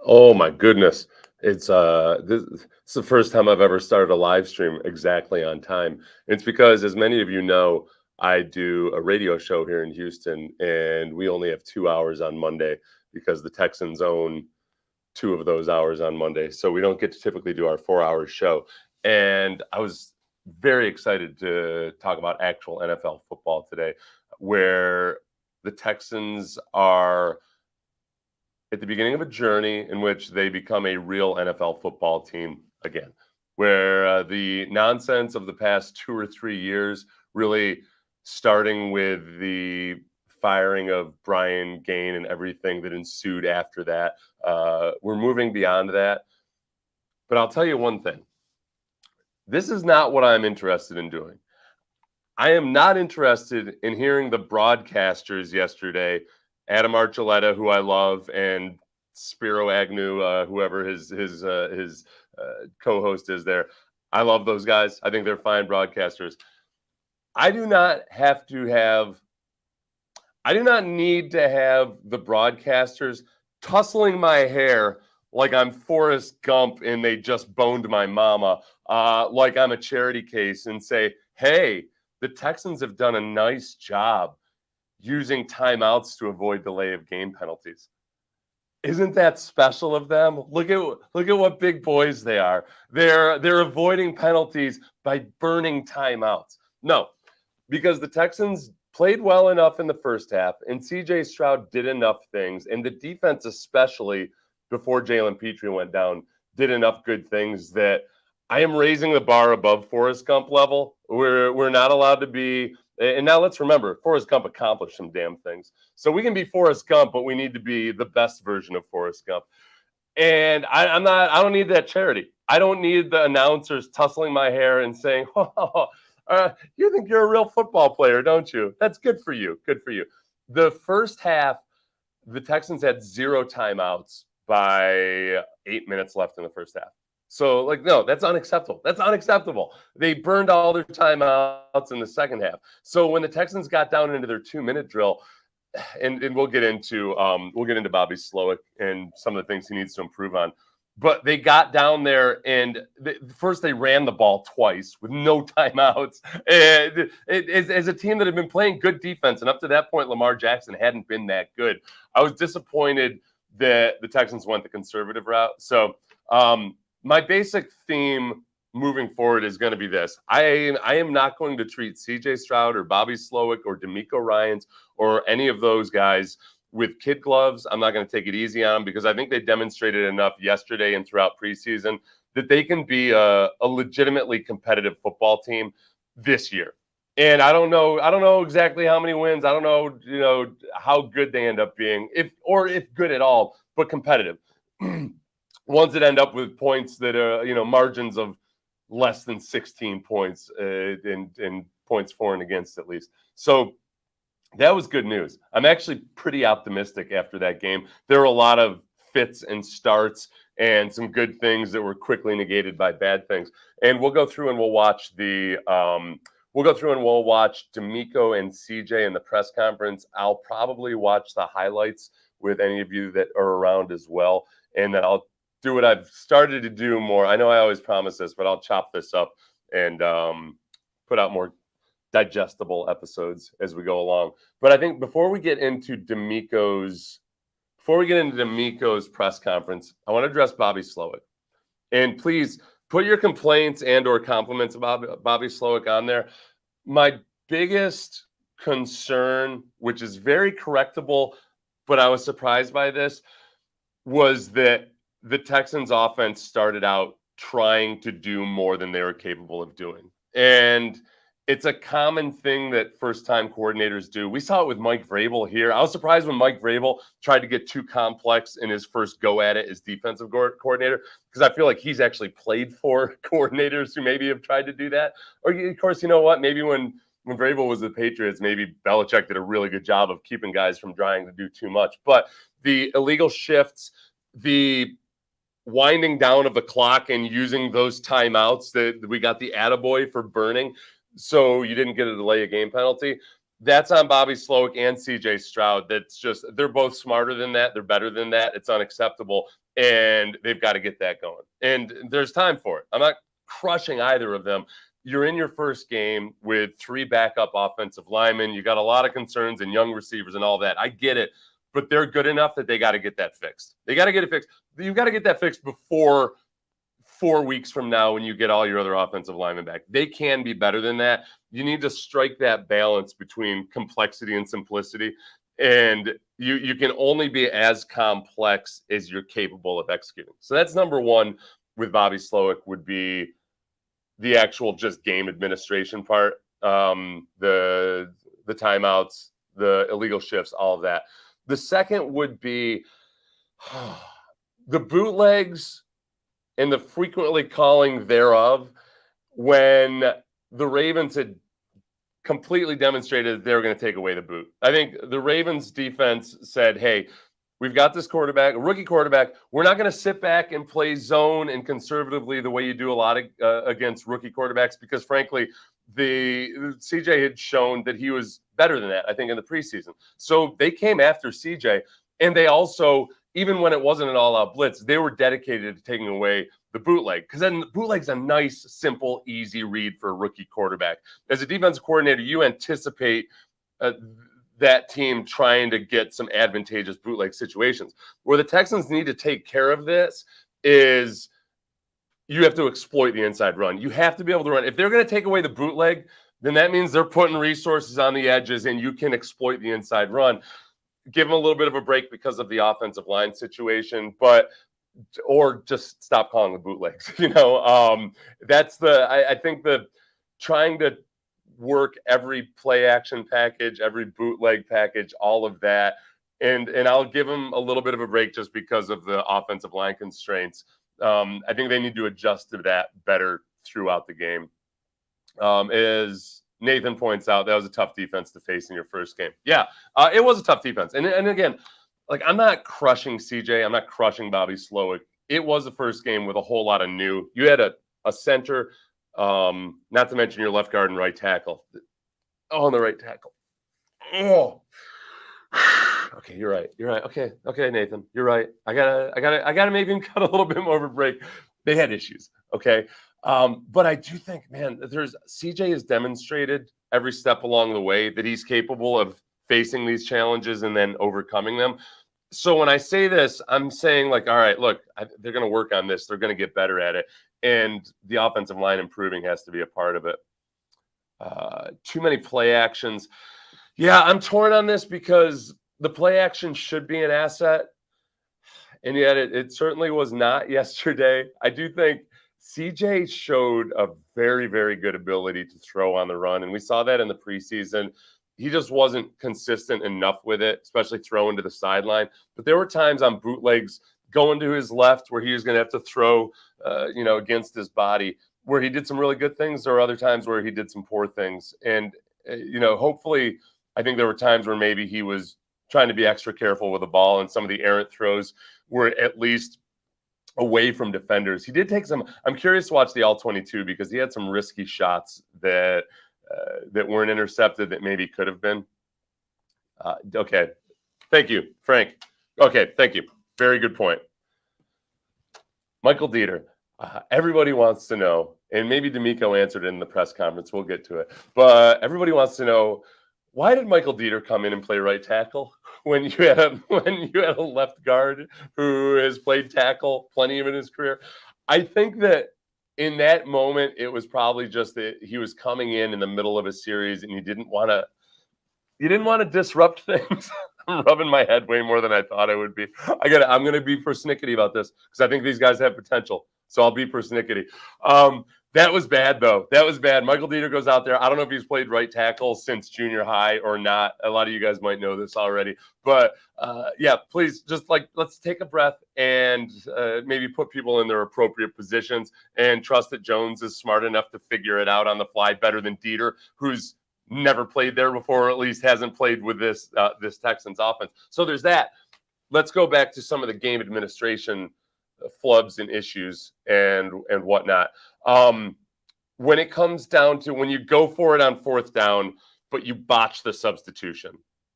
Oh my goodness. This is the first time I've ever started a live stream exactly on time. It's because, as many of you know, I do a radio show here in Houston, and we only have 2 hours on Monday because the Texans own 2 of those hours on Monday. So we don't get to typically do our 4 hour show. And I was very excited to talk about actual NFL football today, where the Texans are at the beginning of a journey in which they become a real NFL football team again, where the nonsense of the past 2 or 3 years, really starting with the firing of Brian Gain and everything that ensued after that, we're moving beyond that. But I'll tell you one thing. This is not what I'm interested in doing. I am not interested in hearing the broadcasters yesterday, Adam Archuleta, who I love, and Spiro Agnew, whoever his co-host is there. I love those guys. I think they're fine broadcasters. I do not have to have. I do not need to have the broadcasters tussling my hair like I'm Forrest Gump and they just boned my mama, like I'm a charity case, and say, hey, the Texans have done a nice job using timeouts to avoid delay of game penalties. Isn't that special of them? Look at what big boys they are. They're avoiding penalties by burning timeouts. No, because the Texans played well enough in the first half, and CJ Stroud did enough things, and the defense, especially before Jalen Petrie went down, did enough good things that I am raising the bar above Forrest Gump level. We're not allowed to be. And now let's remember, Forrest Gump accomplished some damn things. So we can be Forrest Gump, but we need to be the best version of Forrest Gump. And I'm not. I don't need that charity. I don't need the announcers tussling my hair and saying, "Oh, you think you're a real football player, don't you? That's good for you. Good for you." The first half, the Texans had zero timeouts by 8 minutes left in the first half. So, like, no, that's unacceptable. That's unacceptable. They burned all their timeouts in the second half. So when the Texans got down into their 2 minute drill, and we'll get into Bobby Slowick and some of the things he needs to improve on. But they got down there and first they ran the ball twice with no timeouts. And as a team that had been playing good defense, and up to that point, Lamar Jackson hadn't been that good. I was disappointed that the Texans went the conservative route. So my basic theme moving forward is going to be this. I am not going to treat CJ Stroud or Bobby Slowick or DeMeco Ryans or any of those guys with kid gloves. I'm not going to take it easy on them because I think they demonstrated enough yesterday and throughout preseason that they can be a legitimately competitive football team this year. And I don't know exactly how many wins. I don't know, how good they end up being, if good at all, but competitive. Ones that end up with points that are, margins of less than 16 points in points for and against at least. So that was good news. I'm actually pretty optimistic after that game. There were a lot of fits and starts and some good things that were quickly negated by bad things. And we'll go through and we'll watch DeMeco and CJ in the press conference. I'll probably watch the highlights with any of you that are around as well. And then I'll do what I've started to do more. I know I always promise this, but I'll chop this up and put out more digestible episodes as we go along. But I think before we get into DeMeco's press conference, I want to address Bobby Slowick. And please put your complaints and or compliments about Bobby Slowick on there. My biggest concern, which is very correctable, but I was surprised by this, was that the Texans offense started out trying to do more than they were capable of doing. And it's a common thing that first-time coordinators do. We saw it with Mike Vrabel here. I was surprised when Mike Vrabel tried to get too complex in his first go at it as defensive coordinator, because I feel like he's actually played for coordinators who maybe have tried to do that. Or, of course, you know what? Maybe when Vrabel was the Patriots, maybe Belichick did a really good job of keeping guys from trying to do too much. But the illegal shifts, the winding down of the clock and using those timeouts that we got the attaboy for burning, so you didn't get a delay of game penalty. That's on Bobby Slowick and CJ Stroud. That's just, they're both smarter than that. They're better than that. It's unacceptable. And they've got to get that going. And there's time for it. I'm not crushing either of them. You're in your first game with 3 backup offensive linemen. You got a lot of concerns and young receivers and all that. I get it. But they're good enough that they got to get that fixed. They got to get it fixed. You've got to get that fixed before 4 weeks from now when you get all your other offensive linemen back. They can be better than that. You need to strike that balance between complexity and simplicity. And you can only be as complex as you're capable of executing. So that's number one with Bobby Slowick, would be the actual just game administration part, the timeouts, the illegal shifts, all of that. The second would be the bootlegs and the frequently calling thereof, when the Ravens had completely demonstrated that they were going to take away the boot. I think the Ravens defense said, hey, we've got this quarterback, a rookie quarterback. We're not going to sit back and play zone and conservatively the way you do a lot of, against rookie quarterbacks, because frankly, the CJ had shown that he was better than that, I think, in the preseason. So they came after CJ, and they also, even when it wasn't an all-out blitz, they were dedicated to taking away the bootleg, because then the bootleg's a nice, simple, easy read for a rookie quarterback. As a defensive coordinator, you anticipate that team trying to get some advantageous bootleg situations. Where the Texans need to take care of this is you have to exploit the inside run. You have to be able to run. If they're going to take away the bootleg, then that means they're putting resources on the edges, and you can exploit the inside run. Give them a little bit of a break because of the offensive line situation, or just stop calling the bootlegs. That's I think the trying to work every play action package, every bootleg package, all of that. And I'll give them a little bit of a break just because of the offensive line constraints. I think they need to adjust to that better throughout the game. As Nathan points out, that was a tough defense to face in your first game. Yeah, it was a tough defense. And again, like, I'm not crushing CJ. I'm not crushing Bobby Slowick. It was the first game with a whole lot of new. You had a center, not to mention your left guard and right tackle. Oh, on the right tackle. Oh. Okay, you're right. You're right. Okay, Nathan, you're right. I gotta maybe cut a little bit more of a break. They had issues. Okay. But I do think, man, CJ has demonstrated every step along the way that he's capable of facing these challenges and then overcoming them. So when I say this, I'm saying, like, all right, look, they're going to work on this. They're going to get better at it. And the offensive line improving has to be a part of it. Too many play actions. Yeah, I'm torn on this because the play action should be an asset. And yet it certainly was not yesterday. I do think CJ showed a very, very good ability to throw on the run. And we saw that in the preseason. He just wasn't consistent enough with it, especially throwing to the sideline. But there were times on bootlegs going to his left where he was going to have to throw, against his body, where he did some really good things. There were other times where he did some poor things. And, hopefully, I think there were times where maybe he was trying to be extra careful with the ball, and some of the errant throws were at least away from defenders. He did take some. I'm curious to watch the all-22 because he had some risky shots that weren't intercepted that maybe could have been. Okay. Thank you, Frank. Okay, thank you. Very good point. Michael Dieter. Everybody wants to know, and maybe DeMeco answered it in the press conference. We'll get to it. But everybody wants to know, why did Michael Dieter come in and play right tackle when you had a left guard who has played tackle plenty of in his career? I think that in that moment, it was probably just that he was coming in the middle of a series, and you didn't want to disrupt things. I'm rubbing my head way more than I thought I would be. I'm going to be persnickety about this because I think these guys have potential. So I'll be persnickety. That was bad, though. That was bad. Michael Dieter goes out there. I don't know if he's played right tackle since junior high or not. A lot of you guys might know this already. But, yeah, please just, let's take a breath and maybe put people in their appropriate positions and trust that Jones is smart enough to figure it out on the fly better than Dieter, who's never played there before, or at least hasn't played with this Texans offense. So there's that. Let's go back to some of the game administration flubs and issues and whatnot. When it comes down to when you go for it on fourth down, but you botch the substitution.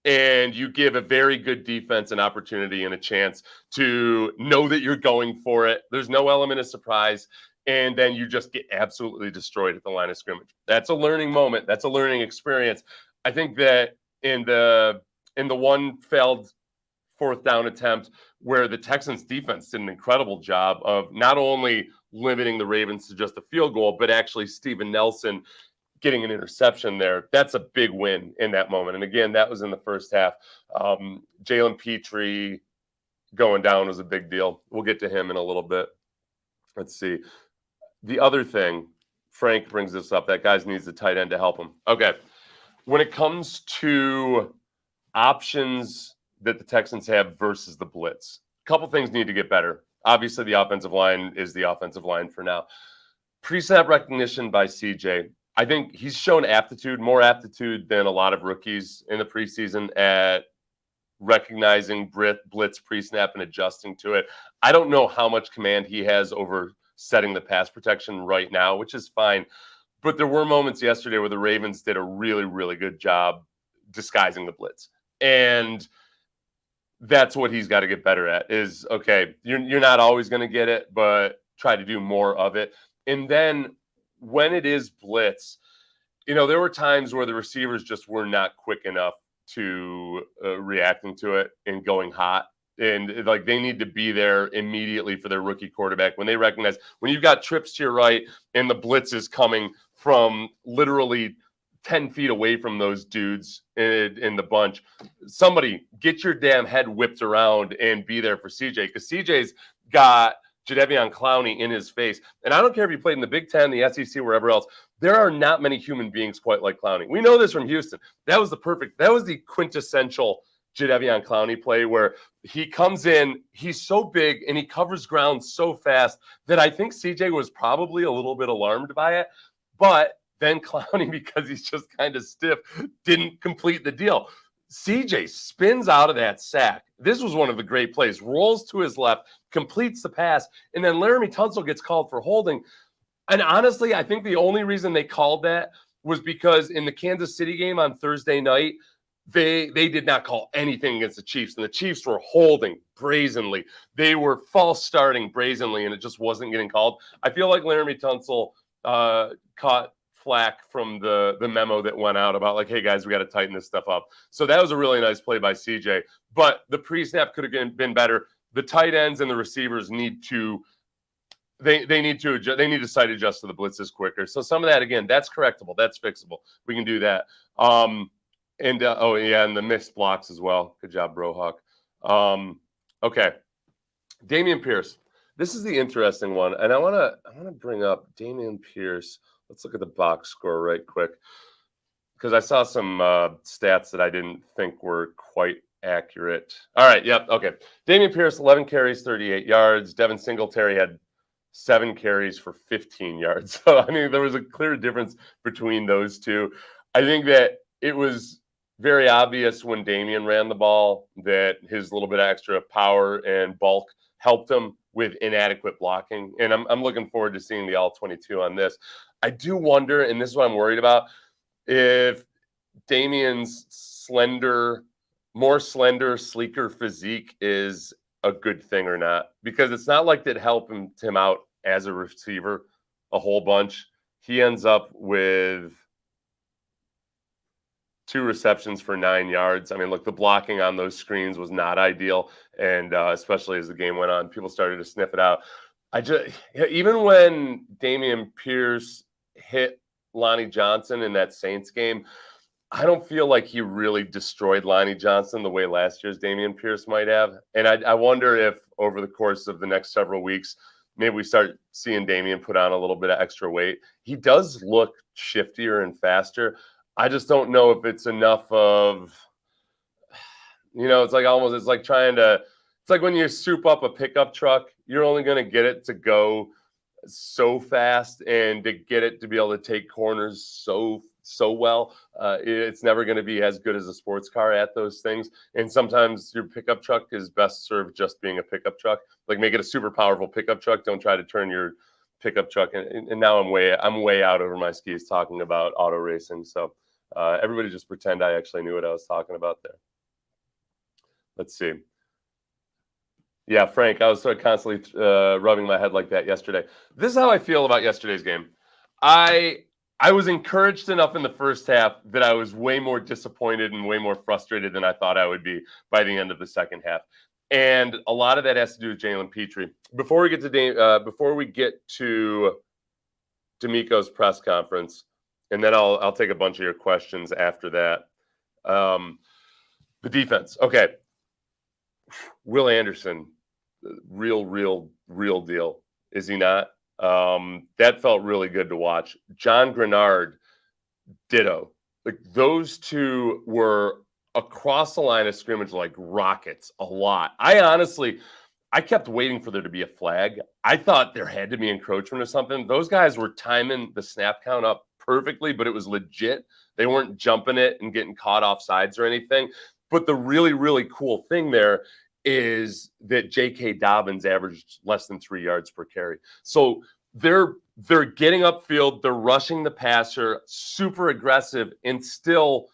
And you give a very good defense an opportunity and a chance to know that you're going for it. There's no element of surprise. And then you just get absolutely destroyed at the line of scrimmage. That's a learning moment. That's a learning experience. I think that in the one failed fourth down attempt where the Texans defense did an incredible job of not only limiting the Ravens to just a field goal, but actually Steven Nelson getting an interception there. That's a big win in that moment. And again, that was in the first half. Jalen Petrie going down was a big deal. We'll get to him in a little bit. Let's see. The other thing, Frank brings this up, that guys needs a tight end to help him. Okay. When it comes to options that the Texans have versus the blitz, a couple things need to get better. Obviously, the offensive line is the offensive line for now. Pre-snap recognition by CJ. I think he's shown aptitude, more aptitude than a lot of rookies in the preseason at recognizing blitz pre-snap and adjusting to it. I don't know how much command he has over setting the pass protection right now, which is fine. But there were moments yesterday where the Ravens did a really, really good job disguising the blitz. And that's what he's got to get better at is, okay, you're not always going to get it, but try to do more of it. And then when it is blitz, there were times where the receivers just were not quick enough to reacting to it and going hot. And like they need to be there immediately for their rookie quarterback when they recognize when you've got trips to your right and the blitz is coming from literally 10 feet away from those dudes in the bunch. Somebody get your damn head whipped around and be there for CJ because CJ's got Jadeveon Clowney in his face. And I don't care if you played in the Big Ten, the SEC, wherever else. There are not many human beings quite like Clowney. We know this from Houston. That was the quintessential Jadeveon Clowney play where he comes in, he's so big and he covers ground so fast that I think CJ was probably a little bit alarmed by it. But then Clowney, because he's just kind of stiff, didn't complete the deal. CJ spins out of that sack. This was one of the great plays. Rolls to his left, completes the pass, and then Laramie Tunsil gets called for holding. And honestly, I think the only reason they called that was because in the Kansas City game on Thursday night, they did not call anything against the Chiefs, and the Chiefs were holding brazenly. They were false starting brazenly, and it just wasn't getting called. I feel like Laramie Tunsil caught flack from the memo that went out about like, hey guys, we got to tighten this stuff up. So that was a really nice play by CJ, but the pre-snap could have been better. The tight ends and the receivers need to side adjust to the blitzes quicker. So some of that, again, that's correctable. That's fixable. We can do that. And the missed blocks as well. Good job, Brohawk. Okay. Dameon Pierce. This is the interesting one. And I want to bring up Dameon Pierce. Let's look at the box score right quick. Because I saw some stats that I didn't think were quite accurate. All right. Yep. Okay. Dameon Pierce, 11 carries, 38 yards. Devin Singletary had 7 carries for 15 yards. So, I mean, there was a clear difference between those two. I think that it was very obvious when Dameon ran the ball that his little bit of extra power and bulk helped him with inadequate blocking. And I'm looking forward to seeing the all-22 on this. I do wonder, and this is what I'm worried about, if Dameon's more slender, sleeker physique is a good thing or not. Because it's not like that helped him out as a receiver a whole bunch. He ends up with 2 receptions for 9 yards. I mean, look, the blocking on those screens was not ideal. And especially as the game went on, people started to sniff it out. Even when Dameon Pierce hit Lonnie Johnson in that Saints game, I don't feel like he really destroyed Lonnie Johnson the way last year's Dameon Pierce might have. And I wonder if over the course of the next several weeks, maybe we start seeing Dameon put on a little bit of extra weight. He does look shiftier and faster. I just don't know if it's enough of, it's like when you soup up a pickup truck, you're only going to get it to go so fast and to get it to be able to take corners so well. It's never going to be as good as a sports car at those things. And sometimes your pickup truck is best served just being a pickup truck. Like make it a super powerful pickup truck. Don't try to turn your pickup truck. And now I'm way out over my skis talking about auto racing. So Everybody just pretend I actually knew what I was talking about there. Let's see. Yeah, Frank, I was sort of constantly rubbing my head like that yesterday. This is how I feel about yesterday's game. I was encouraged enough in the first half that I was way more disappointed and way more frustrated than I thought I would be by the end of the second half. And a lot of that has to do with Jalen Petrie. Before we get to DeMeco's press conference, and then I'll take a bunch of your questions after that. The defense. Okay. Will Anderson, real deal. Is he not? That felt really good to watch. John Grenard, ditto. Like those two were across the line of scrimmage like rockets a lot. I kept waiting for there to be a flag. I thought there had to be encroachment or something. Those guys were timing the snap count up perfectly, but it was legit. They weren't jumping it and getting caught off sides or anything. But the really cool thing there is that J.K. Dobbins averaged less than 3 yards per carry. So they're getting upfield, they're rushing the passer, super aggressive, and still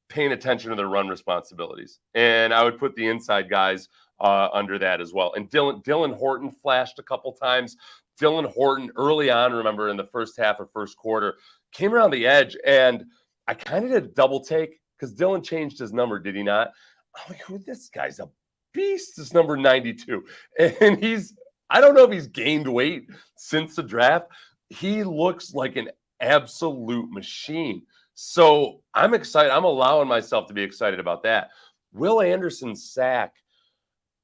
paying attention to their run responsibilities. And I would put the inside guys under that as well. And Dylan Horton flashed a couple times. Dylan Horton early on, remember in the first half or first quarter, came around the edge, and I kind of did a double take because Dylan changed his number, did he not? I'm like, who this guy's a beast, is number 92. And I don't know if he's gained weight since the draft. He looks like an absolute machine. So I'm excited. I'm allowing myself to be excited about that. Will Anderson's sack,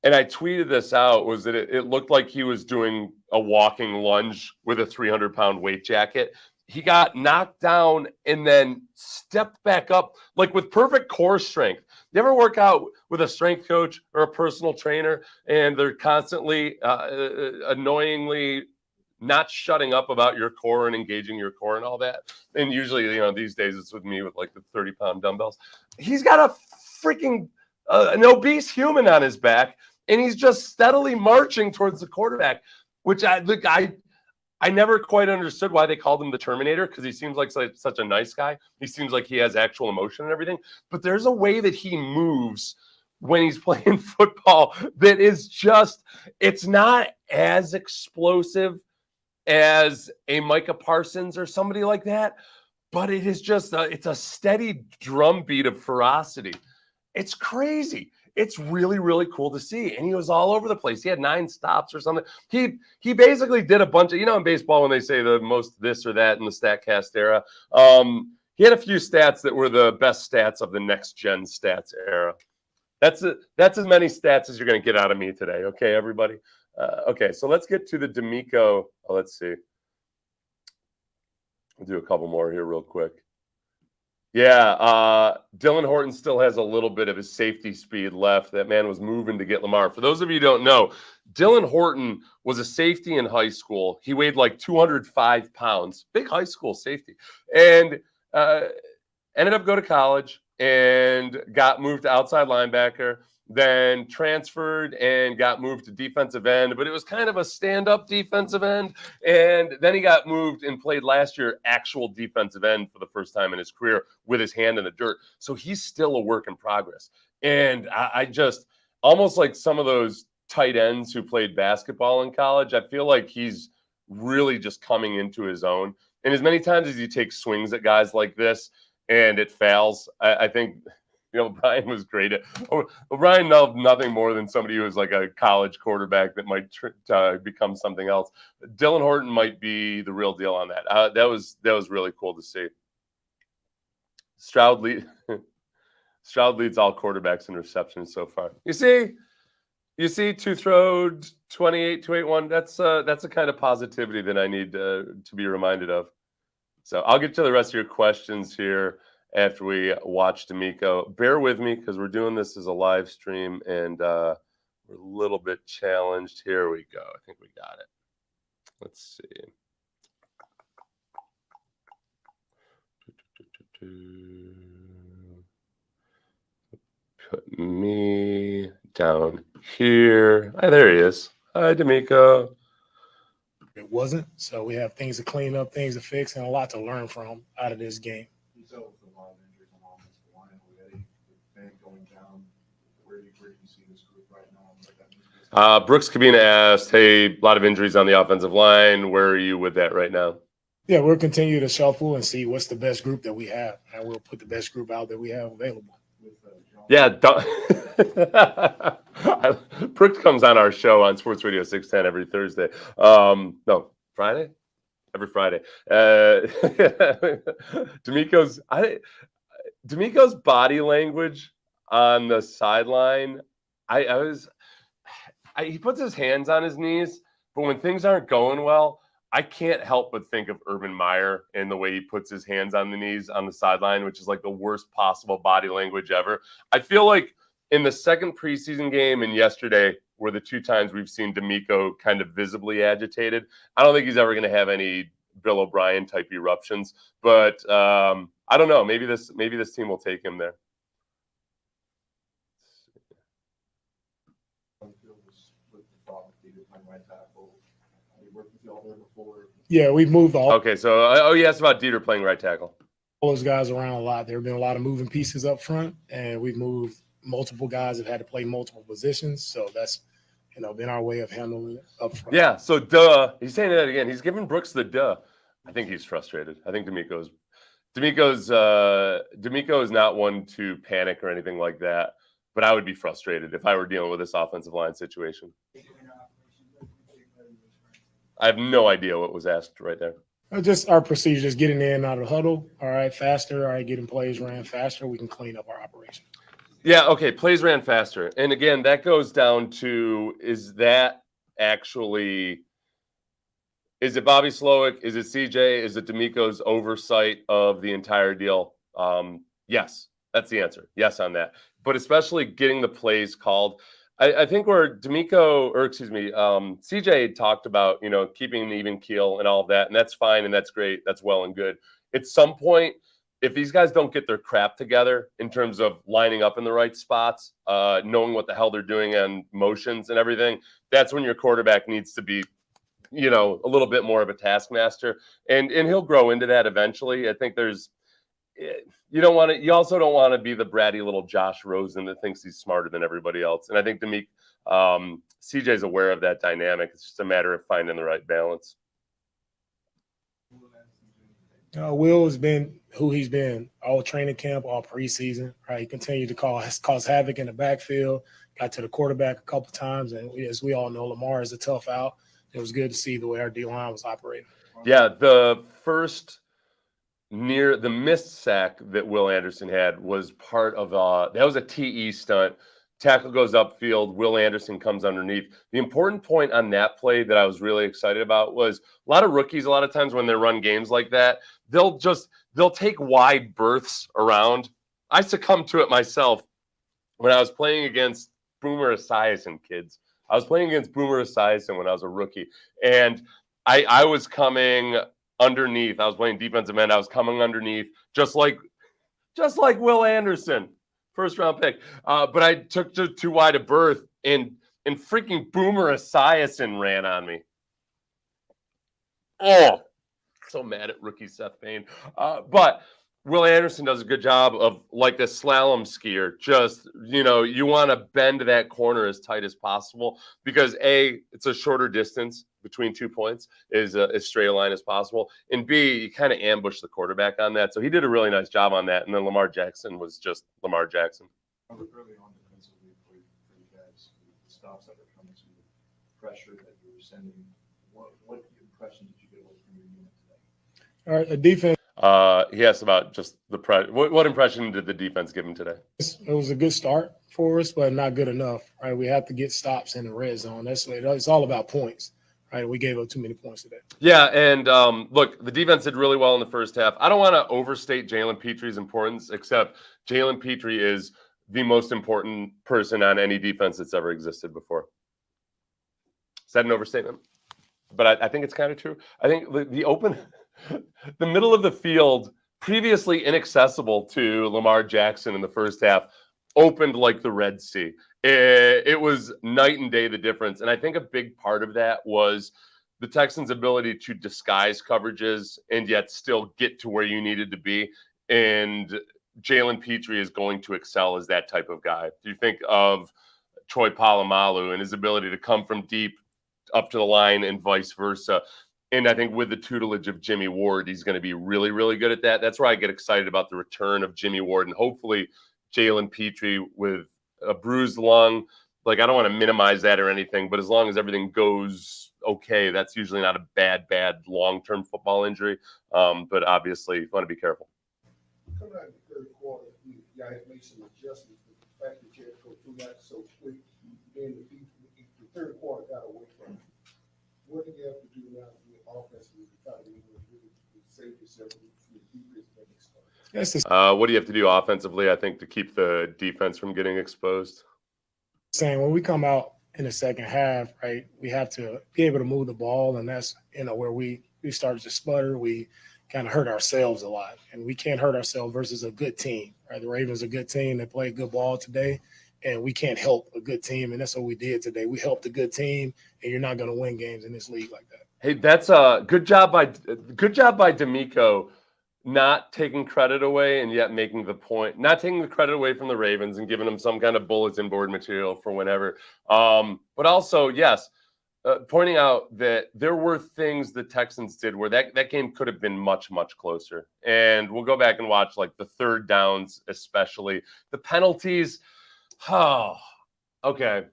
and I tweeted this out, was that it looked like he was doing a walking lunge with a 300-pound weight jacket. He got knocked down and then stepped back up, like with perfect core strength. You ever work out with a strength coach or a personal trainer, and they're constantly, annoyingly not shutting up about your core and engaging your core and all that? And usually, these days it's with me with like the 30-pound dumbbells. He's got a freaking an obese human on his back, and he's just steadily marching towards the quarterback, which I never quite understood why they called him the Terminator, because he seems like such a nice guy. He seems like he has actual emotion and everything. But there's a way that he moves when he's playing football that is just, it's not as explosive as a Micah Parsons or somebody like that, but it is just it's a steady drumbeat of ferocity. It's crazy. It's really cool to see. And he was all over the place. He had 9 stops or something. He basically did a bunch of, in baseball when they say the most this or that in the StatCast era, he had a few stats that were the best stats of the next gen stats era. That's as many stats as you're going to get out of me today. Okay, everybody? Okay, so let's get to the DeMeco. Oh, let's see. We'll do a couple more here real quick. Yeah, Dylan Horton still has a little bit of his safety speed left. That man was moving to get Lamar. For those of you who don't know, Dylan Horton was a safety in high school. He weighed like 205 pounds, big high school safety, and ended up going to college and got moved to outside linebacker, then transferred and got moved to defensive end, but it was kind of a stand-up defensive end. And then he got moved and played last year actual defensive end for the first time in his career with his hand in the dirt. So he's still a work in progress. And I just, almost like some of those tight ends who played basketball in college, I feel like he's really just coming into his own. And as many times as you take swings at guys like this and it fails, I think Brian was great at. Brian loved nothing more than somebody who was like a college quarterback that might become something else. Dylan Horton might be the real deal on that. That was really cool to see. Stroud leads all quarterbacks in receptions so far. You see, 2 throwed 28, 281. That's a kind of positivity that I need to be reminded of. So I'll get to the rest of your questions here after we watch DeMeco. Bear with me because we're doing this as a live stream and we're a little bit challenged. Here we go. I think we got it. Let's see. Put me down here. Hi, there he is. Hi, DeMeco. It wasn't. So we have things to clean up, things to fix, and a lot to learn from out of this game. You dealt with a lot of injuries on Brooks Cabina asked, hey, a lot of injuries on the offensive line. Where are you with that right now? Yeah, we'll continue to shuffle and see what's the best group that we have, and we'll put the best group out that we have available. Yeah. Brooks comes on our show on Sports Radio 610 every Thursday. No, Friday? Every Friday. DeMeco's body language on the sideline, he puts his hands on his knees, but when things aren't going well, I can't help but think of Urban Meyer and the way he puts his hands on the knees on the sideline, which is like the worst possible body language ever. I feel like in the second preseason game and yesterday were the two times we've seen DeMeco kind of visibly agitated. I don't think he's ever going to have any Bill O'Brien type eruptions, but I don't know. Maybe this team will take him there. Yeah, we've moved all. Okay, so you asked about Dieter playing right tackle. All those guys around a lot. There have been a lot of moving pieces up front, and we've moved multiple guys have had to play multiple positions. So that's been our way of handling it up front. Yeah. So he's saying that again. He's giving Brooks the duh. I think he's frustrated. I think DeMeco is not one to panic or anything like that. But I would be frustrated if I were dealing with this offensive line situation. I have no idea what was asked right there. Just our procedure, just getting in and out of the huddle. All right, faster. All right, getting plays ran faster. We can clean up our operation. Yeah, okay, plays ran faster. And again, that goes down to, is it Bobby Slowick? Is it CJ? Is it DeMeco's oversight of the entire deal? Yes, that's the answer. Yes on that. But especially getting the plays called. I think where CJ talked about, keeping an even keel and all of that, and that's fine and that's great. That's well and good. At some point, if these guys don't get their crap together in terms of lining up in the right spots, knowing what the hell they're doing on motions and everything, that's when your quarterback needs to be, a little bit more of a taskmaster, and he'll grow into that eventually. I think you also don't want to be the bratty little Josh Rosen that thinks he's smarter than everybody else. And I think CJ's aware of that dynamic. It's just a matter of finding the right balance. Will has been who he's been all training camp, all preseason. Right, he continued to cause havoc in the backfield. Got to the quarterback a couple times, and as we all know, Lamar is a tough out. It was good to see the way our D-line was operating. Yeah, the missed sack that Will Anderson had was part of that was a TE stunt. Tackle goes upfield. Will Anderson comes underneath. The important point on that play that I was really excited about was a lot of rookies, a lot of times when they run games like that, they'll take wide berths around. I succumbed to it myself when I was playing against Boomer Esiason kids. I was playing against Boomer Esiason when I was a rookie, and I was coming underneath. I was playing defensive end. I was coming underneath, just like Will Anderson. First round pick. But I took too wide a berth, and freaking Boomer Esiason ran on me. Oh, so mad at rookie Seth Payne. But Will Anderson does a good job of, like a slalom skier, just, you want to bend that corner as tight as possible because A, it's a shorter distance between 2 points, is as straight a line as possible. And B, you kind of ambush the quarterback on that. So he did a really nice job on that. And then Lamar Jackson was just Lamar Jackson. Early on defensively for you guys, the stops that were coming to the pressure that you were sending, what impression did you get away from your unit today? All right, a defense. He asked about just the what impression did the defense give him today? It was a good start for us, but not good enough. Right, we have to get stops in the red zone. It's all about points. Right, we gave up too many points today. Yeah, and look, the defense did really well in the first half. I don't want to overstate Jalen Petre's importance, except Jalen Petre is the most important person on any defense that's ever existed before. Is that an overstatement? But I think it's kind of true. I think the middle of the field, previously inaccessible to Lamar Jackson in the first half, opened like the Red Sea. It was night and day, the difference. And I think a big part of that was the Texans' ability to disguise coverages and yet still get to where you needed to be. And Jalen Petre is going to excel as that type of guy. Do you think of Troy Polamalu and his ability to come from deep up to the line and vice versa. And I think with the tutelage of Jimmy Ward, he's going to be really, really good at that. That's where I get excited about the return of Jimmy Ward and hopefully Jalen Petrie with a bruised lung. Like, I don't want to minimize that or anything, but as long as everything goes okay, that's usually not a bad long-term football injury. But obviously, you want to be careful. Coming out of the third quarter, y'all had made some adjustments. The fact that you had to go through that so quick, then the third quarter got away from you. What do you have to do now to be offensively to try to really save yourself from the defense being exposed? What do you have to do offensively, I think, to keep the defense from getting exposed? Saying when we come out in the second half, right, we have to be able to move the ball, and that's where we started to sputter. We kind of hurt ourselves a lot, and we can't hurt ourselves versus a good team, right? The Ravens are a good team. They played good ball today, and we can't help a good team, and that's what we did today. We helped a good team, and you're not going to win games in this league like that. Hey, that's a good job by DeMeco, not taking credit away and yet making the point, not taking the credit away from the Ravens and giving them some kind of bulletin board material for whenever. But also, yes, pointing out that there were things the Texans did where that game could have been much, much closer. And we'll go back and watch like the third downs, especially the penalties. Oh, okay.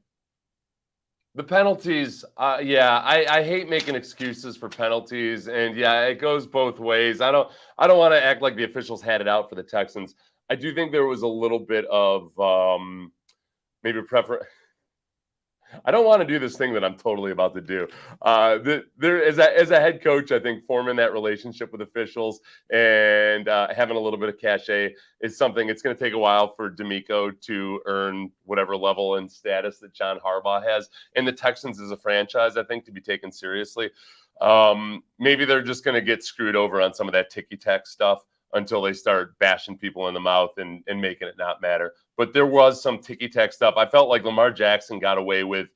The penalties, I hate making excuses for penalties, and yeah, it goes both ways. I don't want to act like the officials had it out for the Texans. I do think there was a little bit of maybe preference. I don't want to do this thing that I'm totally about to do. There as a head coach, I think forming that relationship with officials and having a little bit of cachet is something. It's going to take a while for DeMeco to earn whatever level and status that John Harbaugh has, and the Texans as a franchise, I think, to be taken seriously. Maybe they're just going to get screwed over on some of that ticky-tack stuff until they start bashing people in the mouth and making it not matter. But there was some ticky-tack stuff. I felt like Lamar Jackson got away with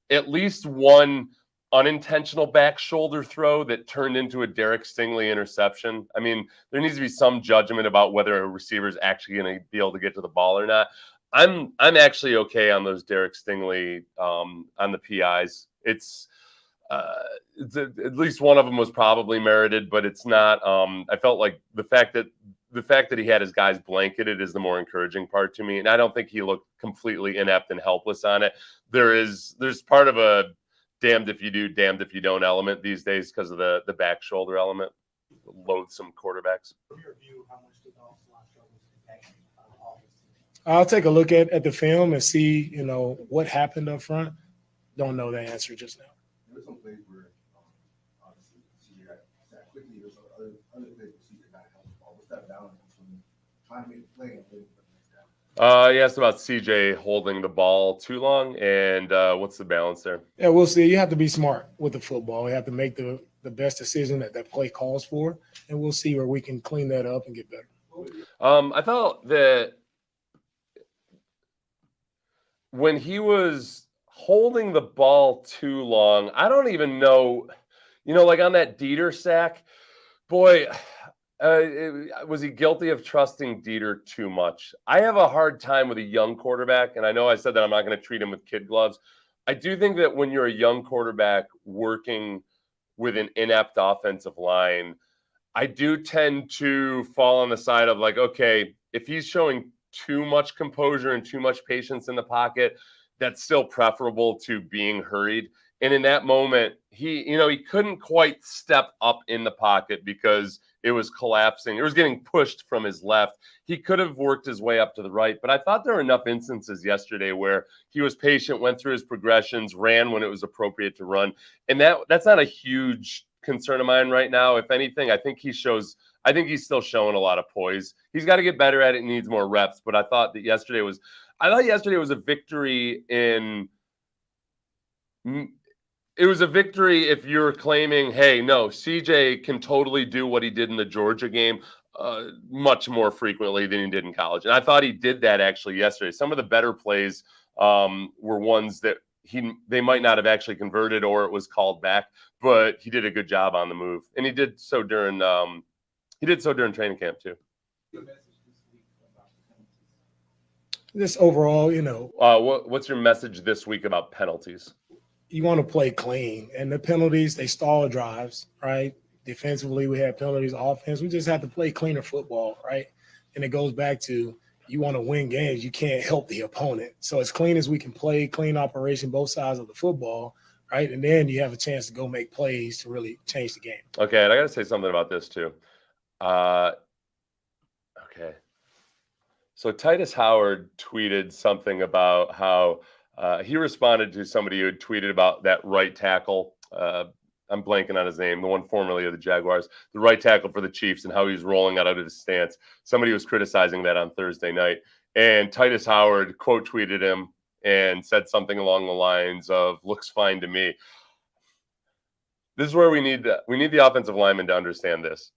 at least one unintentional back shoulder throw that turned into a Derek Stingley interception. I mean, there needs to be some judgment about whether a receiver is actually going to be able to get to the ball or not. I'm actually okay on those Derek Stingley on the PIs. It's at least one of them was probably merited, but it's not. I felt like the fact that he had his guys blanketed is the more encouraging part to me, and I don't think he looked completely inept and helpless on it. There's part of a damned if you do, damned if you don't element these days because of the back shoulder element. Loathsome quarterbacks. From your view, how much did the offense struggles impact offense? I'll take a look at the film and see, what happened up front. Don't know the answer just now. There's some plays where, obviously, CJ got that quickly. There's other plays where CJ got help. What's that balance between trying to make the play and waiting for the next down? You asked about CJ holding the ball too long, and what's the balance there? Yeah, we'll see. You have to be smart with the football. You have to make the best decision that play calls for, and we'll see where we can clean that up and get better. I felt that when he was holding the ball too long, I don't even know, like on that Dieter sack, boy, was he guilty of trusting Dieter too much? I have a hard time with a young quarterback, and I know I said that I'm not going to treat him with kid gloves. I do think that when you're a young quarterback working with an inept offensive line, I do tend to fall on the side of like, okay, if he's showing too much composure and too much patience in the pocket, that's still preferable to being hurried. And in that moment, he couldn't quite step up in the pocket because it was collapsing. It was getting pushed from his left. He could have worked his way up to the right, but I thought there were enough instances yesterday where he was patient, went through his progressions, ran when it was appropriate to run. And that's not a huge concern of mine right now. If anything, I think he's still showing a lot of poise. He's got to get better at it and needs more reps. But I thought yesterday was a victory in. It was a victory if you're claiming, hey, no, CJ can totally do what he did in the Georgia game much more frequently than he did in college. And I thought he did that actually yesterday. Some of the better plays were ones that they might not have actually converted or it was called back, but he did a good job on the move. And he did so during training camp too. Just overall, What's your message this week about penalties? you want to play clean, and the penalties, they stall drives, right? Defensively, we have penalties. Offense, we just have to play cleaner football, right? And it goes back to, you want to win games, you can't help the opponent. So as clean as we can play, clean operation, both sides of the football, right? And then you have a chance to go make plays to really change the game. Okay, and I got to say something about this too. Okay. So Titus Howard tweeted something about how he responded to somebody who had tweeted about that right tackle. I'm blanking on his name, the one formerly of the Jaguars, the right tackle for the Chiefs, and how he was rolling out of his stance. Somebody was criticizing that on Thursday night. And Titus Howard quote tweeted him and said something along the lines of, "Looks fine to me." This is where we need the offensive lineman to understand this.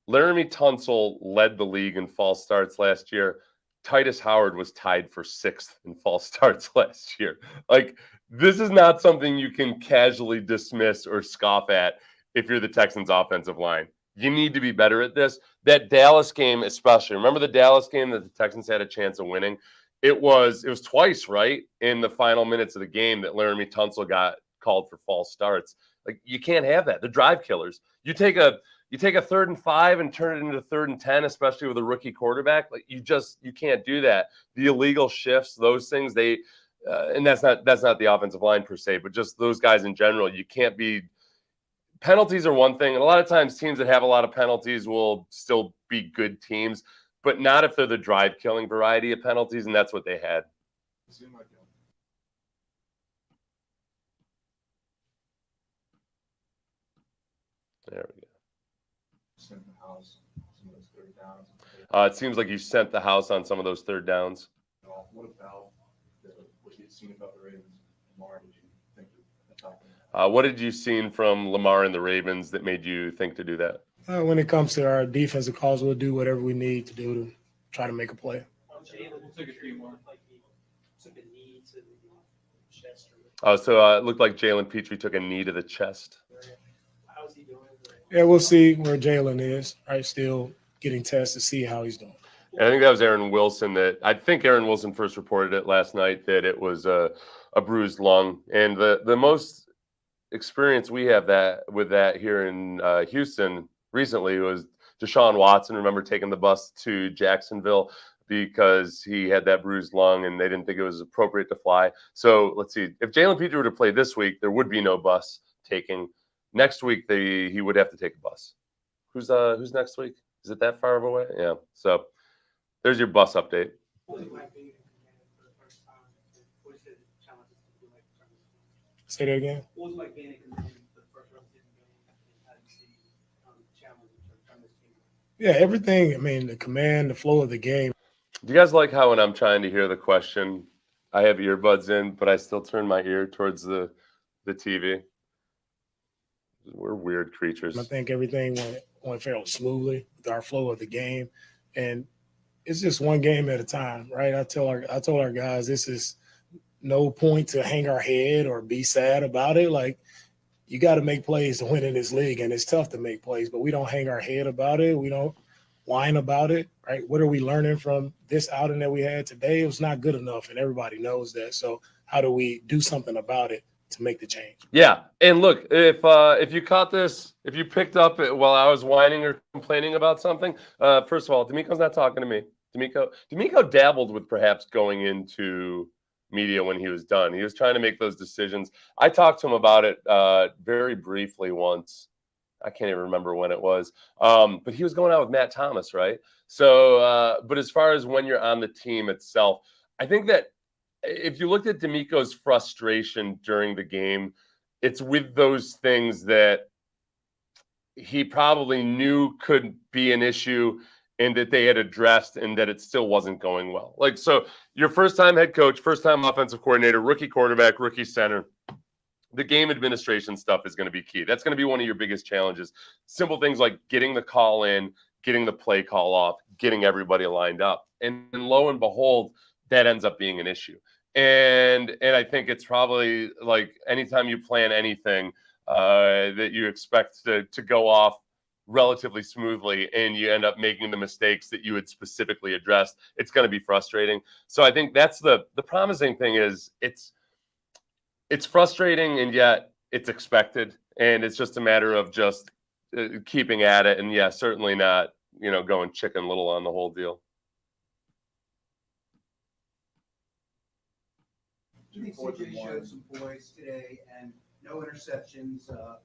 Laramie Tunsil led the league in false starts last year. Titus Howard was tied for 6th in false starts last year. Like, this is not something you can casually dismiss or scoff at if you're the Texans offensive line. You need to be better at this. That Dallas game especially. Remember the Dallas game that the Texans had a chance of winning? It was twice, right, in the final minutes of the game that Laramie Tunsil got called for false starts. Like, you can't have that. The drive killers. You take a 3rd and 5 and turn it into 3rd and 10, especially with a rookie quarterback. Like, you can't do that. The illegal shifts, those things, and that's not the offensive line per se, but just those guys in general. You can't be. Penalties are one thing, and a lot of times teams that have a lot of penalties will still be good teams, but not if they're the drive killing variety of penalties, and that's what they had. There we go. Sent the house, some of those third downs. It seems like you sent the house on some of those 3rd downs. What about what you'd seen about the Ravens? Lamar, did you think of attacking? What did you seen from Lamar and the Ravens that made you think to do that? When it comes to our defensive calls, we'll do whatever we need to do to try to make a play. Took a few more. Like he took a knee to the chest. So it looked like Jalen Petrie took a knee to the chest. How's he doing? Yeah, we'll see where Jalen is, right? Still getting tests to see how he's doing. And I think that was Aaron Wilson I think Aaron Wilson first reported it last night, that it was a bruised lung. And the most experience we have with that here in Houston recently was Deshaun Watson. Remember taking the bus to Jacksonville because he had that bruised lung and they didn't think it was appropriate to fly. So let's see. If Jalen Petrie were to play this week, there would be no bus taking. Next week, he would have to take a bus. Who's next week? Is it that far away? Yeah. So there's your bus update. Say that again. What was like being in command for the first run season game, and how do you see the challenge from this team? Yeah, everything. I mean, the command, the flow of the game. Do you guys like how when I'm trying to hear the question, I have earbuds in, but I still turn my ear towards the TV? We're weird creatures. I think everything went fairly smoothly with our flow of the game, and it's just one game at a time, right? I told our guys, this is no point to hang our head or be sad about it. Like, you got to make plays to win in this league, and it's tough to make plays, but we don't hang our head about it. We don't whine about it, right? What are we learning from this outing that we had today? It was not good enough, and everybody knows that. So how do we do something about it to make the change? Yeah, and look, if you caught this, if you picked up it while I was whining or complaining about something, first of all, DeMeco's not talking to me. DeMeco dabbled with perhaps going into media when he was done. He was trying to make those decisions. I talked to him about it very briefly once. I can't even remember when it was. But he was going out with Matt Thomas, right? So, but as far as when you're on the team itself, I think that if you looked at DeMeco's frustration during the game, it's with those things that he probably knew could be an issue and that they had addressed and that it still wasn't going well. Like, so your first-time head coach, first-time offensive coordinator, rookie quarterback, rookie center, the game administration stuff is going to be key. That's going to be one of your biggest challenges. Simple things like getting the call in, getting the play call off, getting everybody lined up. And lo and behold, that ends up being an issue. And I think it's probably like anytime you plan anything that you expect to go off relatively smoothly and you end up making the mistakes that you had specifically addressed, it's going to be frustrating. So I think that's the promising thing is it's frustrating and yet it's expected. And it's just a matter of just keeping at it. And yeah, certainly not, going chicken little on the whole deal. I think CJ showed some poise today and no interceptions, a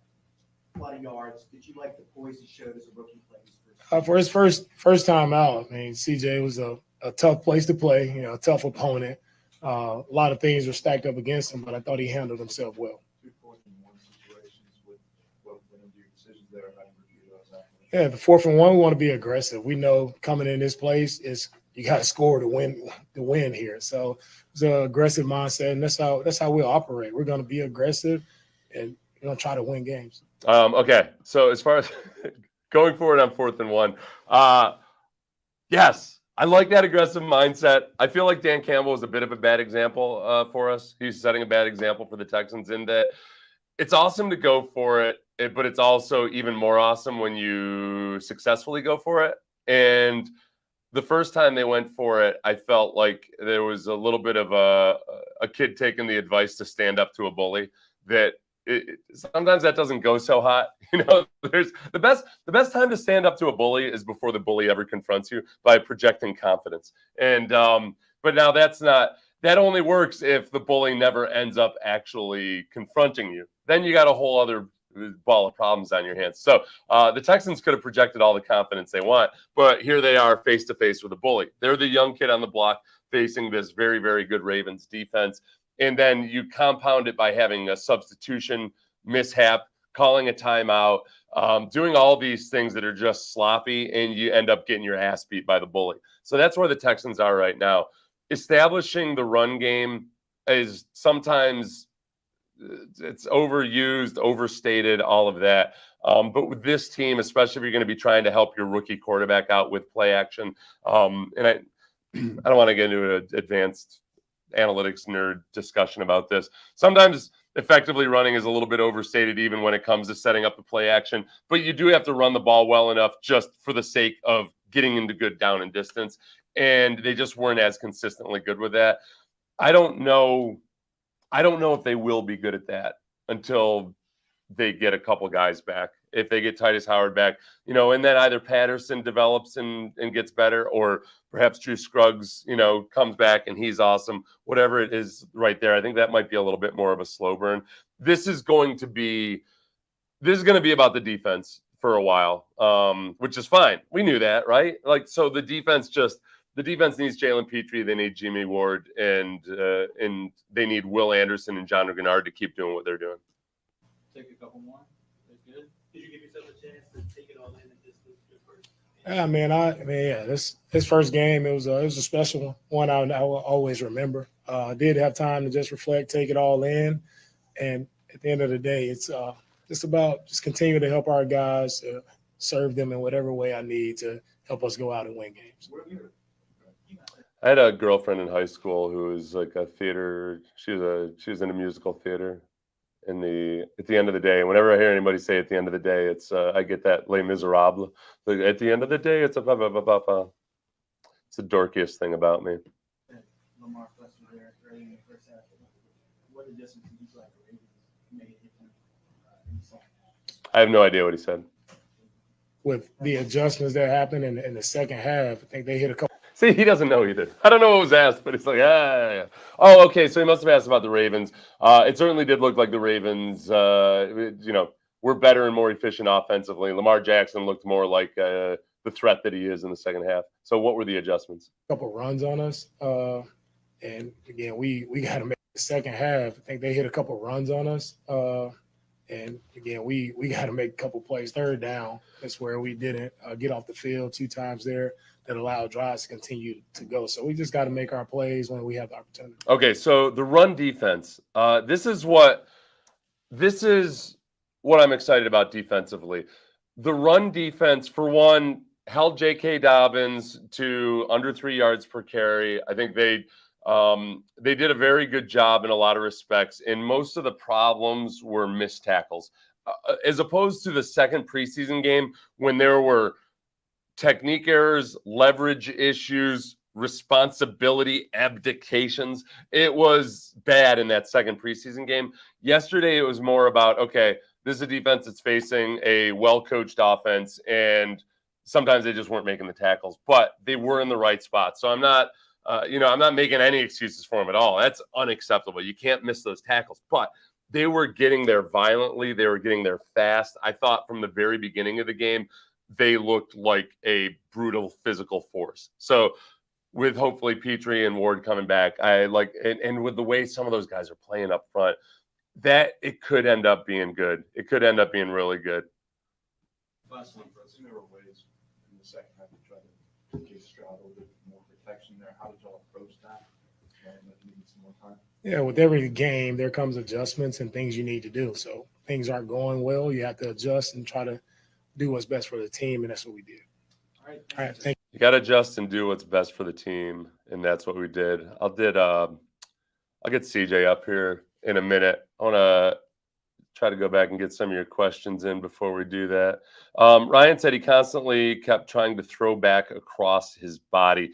lot of yards. Did you like the poise he showed as a rookie player? For his first time out, I mean, CJ was a tough place to play, a tough opponent. A lot of things were stacked up against him, but I thought he handled himself well. 2 4th-and-1 situations with what went into your decisions there. How do you review those after? Yeah, the 4th and 1, we want to be aggressive. We know coming in this place is you got to score to win here. So it's an aggressive mindset, and that's how we operate. We're going to be aggressive, and we're going to try to win games. Okay, so as far as going forward on 4th and 1, yes, I like that aggressive mindset. I feel like Dan Campbell is a bit of a bad example for us. He's setting a bad example for the Texans in that it's awesome to go for it, but it's also even more awesome when you successfully go for it. And the first time they went for it, I felt like there was a little bit of a kid taking the advice to stand up to a bully that sometimes that doesn't go so hot. There's the best time to stand up to a bully is before the bully ever confronts you by projecting confidence. And but now that only works if the bully never ends up actually confronting you. Then you got a whole other ball of problems on your hands. So the Texans could have projected all the confidence they want, but here they are face to face with a bully. They're the young kid on the block facing this very, very good Ravens defense. And then you compound it by having a substitution mishap, calling a timeout, doing all these things that are just sloppy, and you end up getting your ass beat by the bully. So that's where the Texans are right now. Establishing the run game is sometimes it's overused, overstated, all of that. But with this team, especially if you're going to be trying to help your rookie quarterback out with play action, and I don't want to get into an advanced analytics nerd discussion about this. Sometimes effectively running is a little bit overstated, even when it comes to setting up the play action. But you do have to run the ball well enough just for the sake of getting into good down and distance. And they just weren't as consistently good with that. I don't know if they will be good at that until they get a couple guys back. If they get Titus Howard back, and then either Patterson develops and gets better, or perhaps Drew Scruggs, comes back and he's awesome. Whatever it is right there, I think that might be a little bit more of a slow burn. This is going to be about the defense for a while, which is fine. We knew that, right? So the defense needs Jalen Petrie, they need Jimmy Ward, and they need Will Anderson and John Gennard to keep doing what they're doing. Take a couple more. That's good. Did you give yourself a chance to take it all in and just look your first? Yeah, man. This first game, it was a special one. I will always remember. I did have time to just reflect, take it all in, and at the end of the day, it's just about just continue to help our guys, serve them in whatever way I need to help us go out and win games. I had a girlfriend in high school who was like a theater. She was into musical theater. At the end of the day, whenever I hear anybody say at the end of the day, it's I get that Les Miserables. Like, at the end of the day, it's a blah, blah, blah, blah, blah. It's the dorkiest thing about me. Lamar question there early in the first half. What adjustments did you feel like the Ravens made in the second half? I have no idea what he said. With the adjustments that happened in the second half, I think they hit a couple. See, he doesn't know either. I don't know what was asked, but it's like, yeah. Oh, okay. So he must have asked about the Ravens. It certainly did look like the Ravens, were better and more efficient offensively. Lamar Jackson looked more like the threat that he is in the second half. So what were the adjustments? Couple runs on us. And again, we got to make the second half. I think they hit a couple runs on us. And again, we got to make a couple plays. Third down, that's where we didn't get off the field 2 times there that allowed drives to continue to go. So we just got to make our plays when we have the opportunity. Okay, so the run defense. This is what I'm excited about defensively. The run defense, for one, held J.K. Dobbins to under 3 yards per carry. I think they did a very good job in a lot of respects, and most of the problems were missed tackles. as opposed to the second preseason game when there were technique errors, leverage issues, responsibility abdications. It was bad in that second preseason game. Yesterday, it was more about, okay, this is a defense that's facing a well-coached offense, and sometimes they just weren't making the tackles, but they were in the right spot. So I'm not, I'm not making any excuses for them at all. That's unacceptable. You can't miss those tackles, but they were getting there violently. They were getting there fast. I thought from the very beginning of the game, they looked like a brutal physical force. So with hopefully Petrie and Ward coming back, I like, and with the way some of those guys are playing up front, that it could end up being good. It could end up being really good. Last one for us. There were ways in the second half to try to give Stroud a little bit more protection there. How did y'all approach that? Need some more time. Yeah, with every game, there comes adjustments and things you need to do. So things aren't going well, you have to adjust and try to do what's best for the team, and that's what we did. All right. All right, thank You got to adjust and do what's best for the team, and that's what we did. I'll get CJ up here in a minute. I want to try to go back and get some of your questions in before we do that. Ryan said he constantly kept trying to throw back across his body.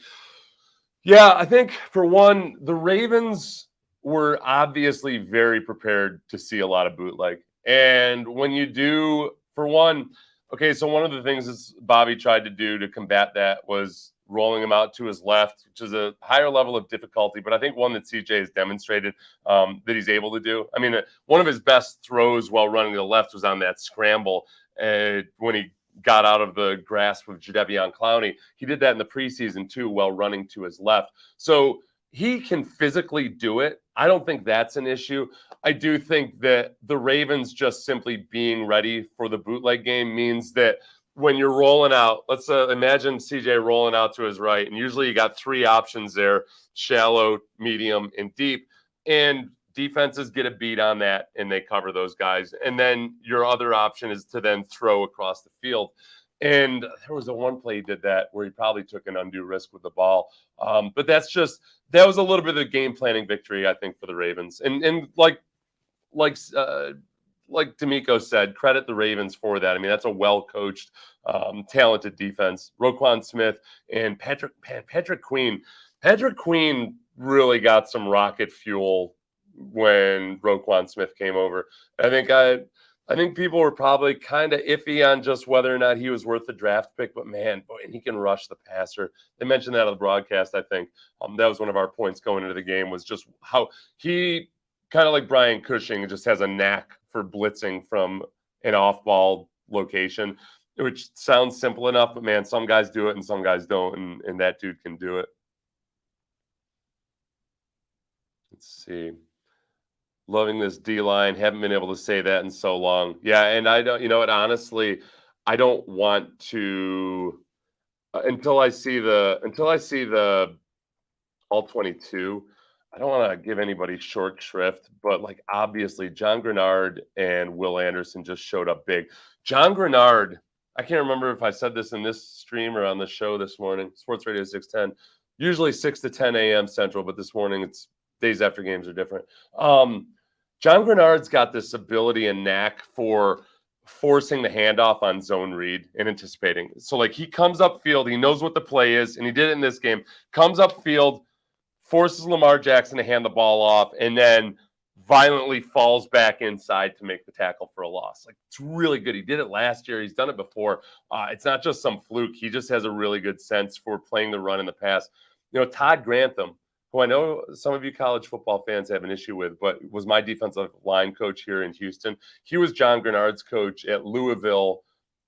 Yeah, I think for one, the Ravens were obviously very prepared to see a lot of bootleg. And when you do, for one, okay, so one of the things that Bobby tried to do to combat that was rolling him out to his left, which is a higher level of difficulty, but I think one that CJ has demonstrated that he's able to do. I mean, one of his best throws while running to the left was on that scramble when he got out of the grasp of Jadeveon Clowney. He did that in the preseason too, while running to his left. So he can physically do it. I don't think that's an issue. I do think that the Ravens just simply being ready for the bootleg game means that when you're rolling out, let's imagine CJ rolling out to his right, and usually you got three options there: shallow, medium, and deep. And defenses get a beat on that, and they cover those guys. And then your other option is to then throw across the field. And there was a one play he did that where he probably took an undue risk with the ball. But that was a little bit of a game planning victory, I think, for the Ravens. And like DeMeco said, credit the Ravens for that. I mean, that's a well-coached, talented defense. Roquan Smith and Patrick Queen. Patrick Queen really got some rocket fuel when Roquan Smith came over. I think people were probably kind of iffy on just whether or not he was worth the draft pick, but man, boy, and he can rush the passer. They mentioned that on the broadcast, I think. That was one of our points going into the game, was just how he, kind of like Brian Cushing, just has a knack for blitzing from an off-ball location, which sounds simple enough, but man, some guys do it and some guys don't, and that dude can do it. Let's see. Loving this D-line. Haven't been able to say that in so long. Yeah, and I don't, honestly, I don't want to until I see the all 22. I don't want to give anybody short shrift, but like obviously John Grenard and Will Anderson just showed up big. John Grenard, I can't remember if I said this in this stream or on the show this morning, Sports Radio 610, usually 6 to 10 a.m. Central, but this morning it's days after games are different. John Grenard's got this ability and knack for forcing the handoff on zone read and anticipating. So like he comes upfield, he knows what the play is, and he did it in this game. Comes upfield, forces Lamar Jackson to hand the ball off, and then violently falls back inside to make the tackle for a loss. Like, it's really good. He did it last year. He's done it before. It's not just some fluke. He just has a really good sense for playing the run in the pass. Todd Grantham, who I know some of you college football fans have an issue with, but was my defensive line coach here in Houston. He was John Grenard's coach at Louisville,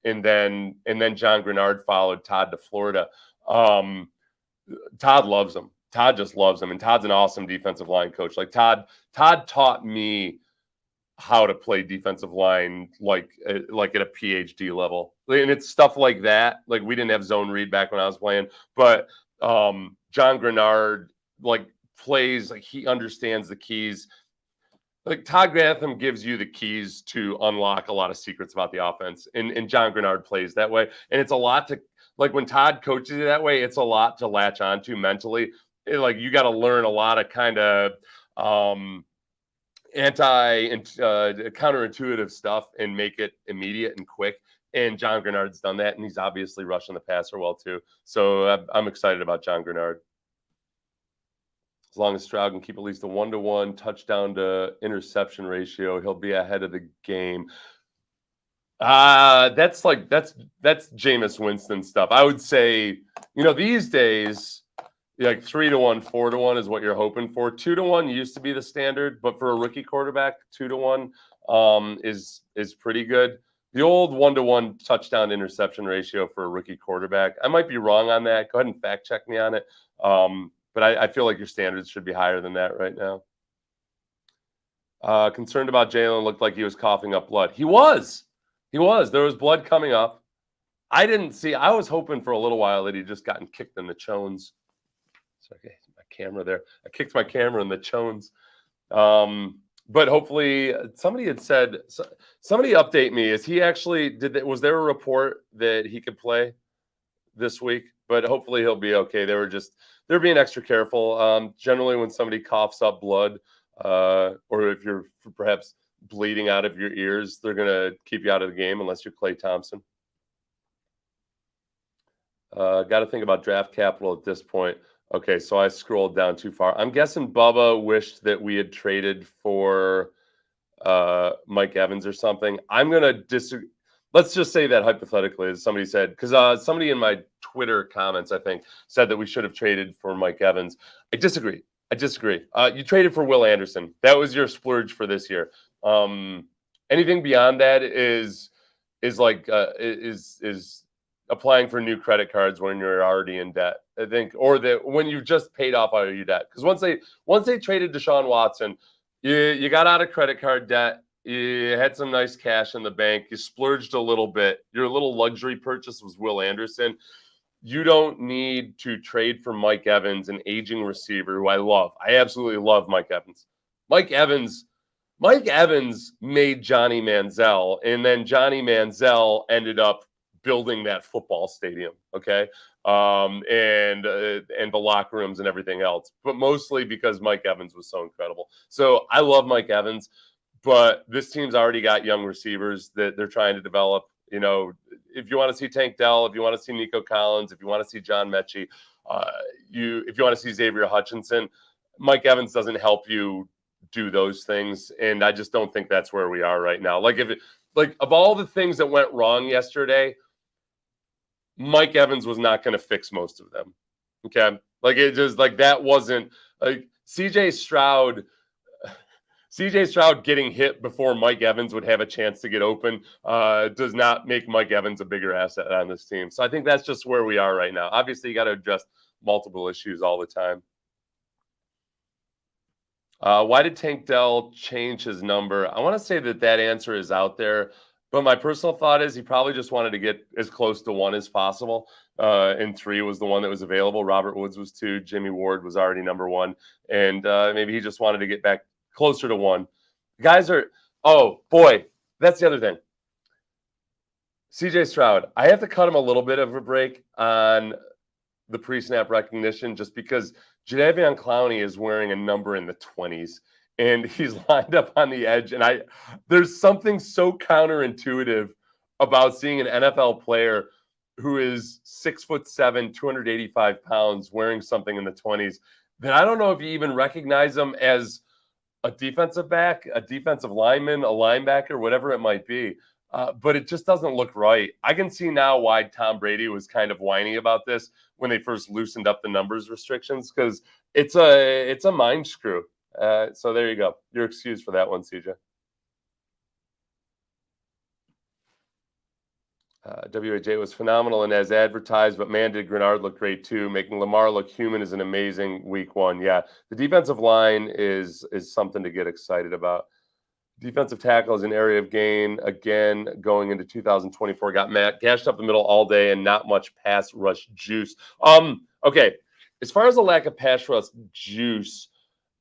and then John Grenard followed Todd to Florida. Todd loves him. Todd just loves him, and Todd's an awesome defensive line coach. Like Todd taught me how to play defensive line like at a PhD level, and it's stuff like that. Like we didn't have zone read back when I was playing, but John Grenard plays like he understands the keys. Like Todd Grantham gives you the keys to unlock a lot of secrets about the offense, and John Grenard plays that way, and it's a lot to like when Todd coaches you that way. It's a lot to latch onto mentally. You got to learn a lot of kind of counterintuitive stuff and make it immediate and quick. And John Grenard's done that, and he's obviously rushing the passer well too. So I'm excited about John Grenard. As long as Stroud can keep at least a 1-to-1 touchdown to interception ratio, he'll be ahead of the game. That's Jameis Winston stuff. I would say, these days, like 3-to-1, 4-to-1 is what you're hoping for. 2-to-1 used to be the standard, but for a rookie quarterback, 2-to-1 is pretty good. The old 1-to-1 touchdown interception ratio for a rookie quarterback, I might be wrong on that. Go ahead and fact check me on it. But I feel like your standards should be higher than that right now. Concerned about Jalen, looked like he was coughing up blood. He was. There was blood coming up. I was hoping for a little while that he'd just gotten kicked in the chones. Sorry, my camera there. I kicked my camera in the chones. But hopefully, somebody update me. Is he actually, was there a report that he could play this week? But hopefully he'll be okay. They're being extra careful. Generally, when somebody coughs up blood, or if you're perhaps bleeding out of your ears, they're going to keep you out of the game unless you're Klay Thompson. Got to think about draft capital at this point. Okay, so I scrolled down too far. I'm guessing Bubba wished that we had traded for Mike Evans or something. I'm going to disagree. Let's just say that hypothetically, as somebody said, because somebody in my Twitter comments, I think, said that we should have traded for Mike Evans. I disagree. You traded for Will Anderson. That was your splurge for this year. Anything beyond that is applying for new credit cards when you're already in debt, I think, or that when you've just paid off all your debt. Because once they traded Deshaun Watson, you got out of credit card debt. You had some nice cash in the bank. You splurged a little bit. Your little luxury purchase was Will Anderson. You don't need to trade for Mike Evans, an aging receiver who I love. I absolutely love Mike Evans. Mike Evans made Johnny Manziel, and then Johnny Manziel ended up building that football stadium, okay? And the locker rooms and everything else, but mostly because Mike Evans was so incredible. So I love Mike Evans, but this team's already got young receivers that they're trying to develop. If you want to see Tank Dell, if you want to see Nico Collins, if you want to see John Mechie, if you want to see Xavier Hutchinson, Mike Evans doesn't help you do those things, and I just don't think that's where we are right now. Of all the things that went wrong yesterday, Mike Evans was not going to fix most of them. Okay, that wasn't like CJ Stroud getting hit before Mike Evans would have a chance to get open does not make Mike Evans a bigger asset on this team. So I think that's just where we are right now. Obviously, you got to address multiple issues all the time. Why did Tank Dell change his number? I want to say that answer is out there, but my personal thought is he probably just wanted to get as close to 1 as possible. And 3 was the one that was available. Robert Woods was 2. Jimmy Ward was already number 1. And maybe he just wanted to get back closer to 1. Guys are, oh boy, that's the other thing. CJ Stroud, I have to cut him a little bit of a break on the pre-snap recognition just because Jadeveon Clowney is wearing a number in the 20s and he's lined up on the edge. And there's something so counterintuitive about seeing an NFL player who is 6'7", 285 pounds wearing something in the 20s that I don't know if you even recognize him as a defensive back, a defensive lineman, a linebacker, whatever it might be. But it just doesn't look right. I can see now why Tom Brady was kind of whiny about this when they first loosened up the numbers restrictions, because it's a mind screw. So there you go. You're excused for that one, CJ. WAJ was phenomenal and as advertised, but man, did Grenard look great too. Making Lamar look human is an amazing week 1. Yeah, the defensive line is something to get excited about. Defensive tackle is an area of gain again going into 2024. Got Matt gashed up the middle all day and not much pass rush juice. Okay, as far as the lack of pass rush juice,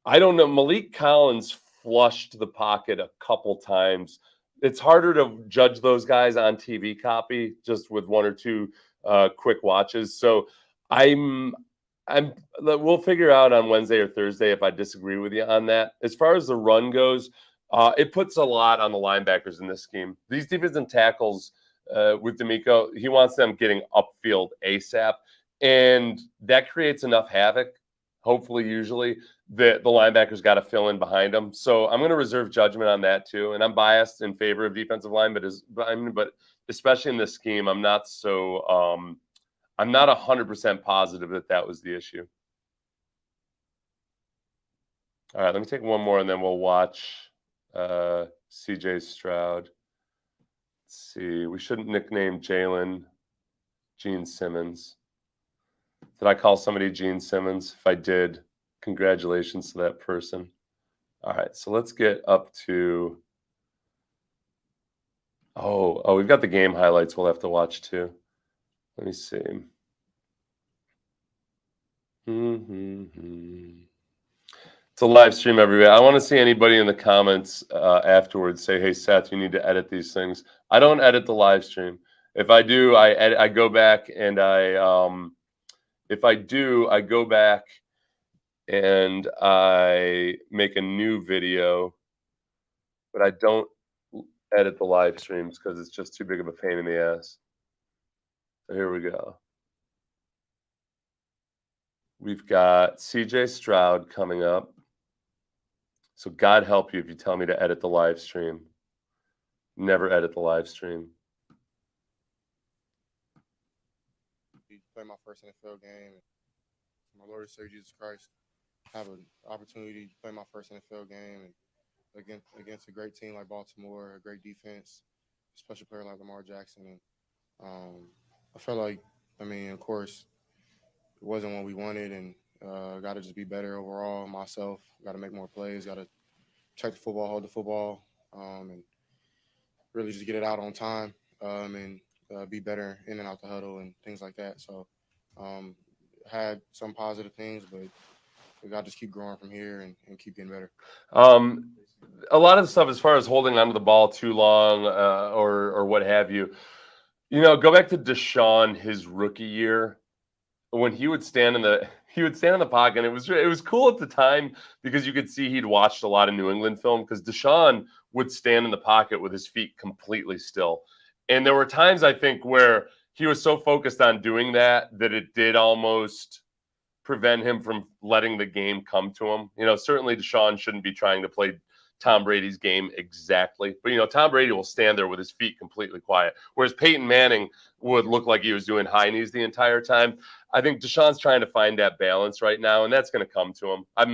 I don't know. Malik Collins flushed the pocket a couple times. It's harder to judge those guys on TV copy just with 1 or 2 quick watches. So I We'll figure out on Wednesday or Thursday if I disagree with you on that. As far as the run goes, it puts a lot on the linebackers in this scheme. These defensive tackles with DeMeco, he wants them getting upfield ASAP, and that creates enough havoc, hopefully, usually, that the linebackers got to fill in behind them. So I'm going to reserve judgment on that too, and I'm biased in favor of defensive line, but especially in this scheme, I'm not 100% positive that was the issue. All right, let me take one more, and then we'll watch CJ Stroud. Let's see. We shouldn't nickname Jalen Gene Simmons. Did I call somebody Gene Simmons? If I did, congratulations to that person. All right, so let's get up to. Oh, we've got the game highlights we'll have to watch too. Let me see. It's a live stream everywhere. I want to see anybody in the comments afterwards say, "Hey, Seth, you need to edit these things." I don't edit the live stream. If I do, I go back and if I do, I go back and I make a new video, but I don't edit the live streams because it's just too big of a pain in the ass. So here we go. We've got CJ Stroud coming up. So God help you if you tell me to edit the live stream. Never edit the live stream. Play my first NFL game. My Lord and Savior Jesus Christ, have an opportunity to play my first NFL game and against a great team like Baltimore, a great defense, a special player like Lamar Jackson. And I felt like, of course, it wasn't what we wanted, and got to just be better overall myself. Got to make more plays. Got to check the football, hold the football, and really just get it out on time and be better in and out the huddle and things like that. So had some positive things, but we got to just keep growing from here and keep getting better. A lot of the stuff as far as holding onto the ball too long or what have you, go back to Deshaun his rookie year. When he would stand in the pocket, and it was cool at the time because you could see he'd watched a lot of New England film, because Deshaun would stand in the pocket with his feet completely still. And there were times, I think, where he was so focused on doing that it did almost prevent him from letting the game come to him. Certainly Deshaun shouldn't be trying to play Tom Brady's game exactly. But, Tom Brady will stand there with his feet completely quiet, whereas Peyton Manning would look like he was doing high knees the entire time. I think Deshaun's trying to find that balance right now, and that's going to come to him. I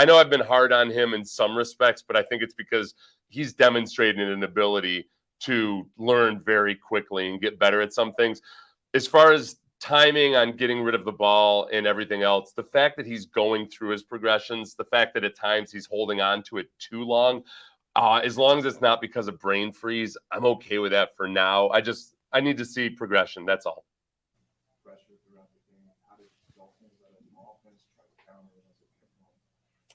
know I've been hard on him in some respects, but I think it's because he's demonstrated an ability to learn very quickly and get better at some things. As far as timing on getting rid of the ball and everything else, the fact that he's going through his progressions, the fact that at times he's holding on to it too long, as long as it's not because of brain freeze, I'm okay with that for now. I need to see progression. That's all. Pressure throughout the game. How did Dolphins as an offense try to counter it as it kept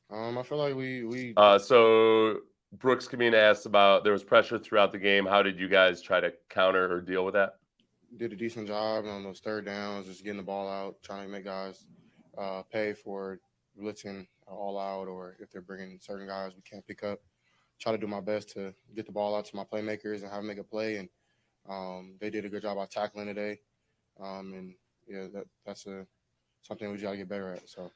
going? I feel like we So Brooks Kamina asked about, there was pressure throughout the game. How did you guys try to counter or deal with that? did a decent job on those third downs, just getting the ball out, trying to make guys pay for blitzing all out, or if they're bringing certain guys we can't pick up. Try to do my best to get the ball out to my playmakers and have them make a play. And they did a good job of tackling today. That's something we got to get better at. So,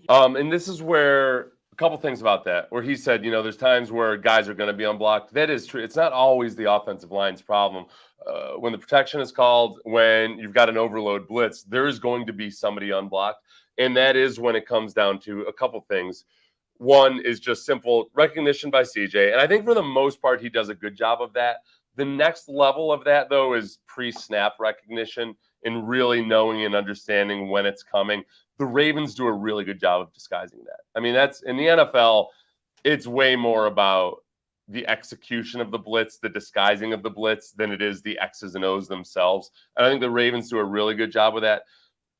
and this is where a couple things about that, where he said, there's times where guys are going to be unblocked. That is true. It's not always the offensive line's problem. When the protection is called, when you've got an overload blitz, there is going to be somebody unblocked. And that is when it comes down to a couple things. One is just simple recognition by CJ. And I think for the most part, he does a good job of that. The next level of that, though, is pre-snap recognition and really knowing and understanding when it's coming. The Ravens do a really good job of disguising that. I mean, that's in the NFL, it's way more about the execution of the blitz, the disguising of the blitz, than it is the X's and O's themselves. And I think the Ravens do a really good job with that.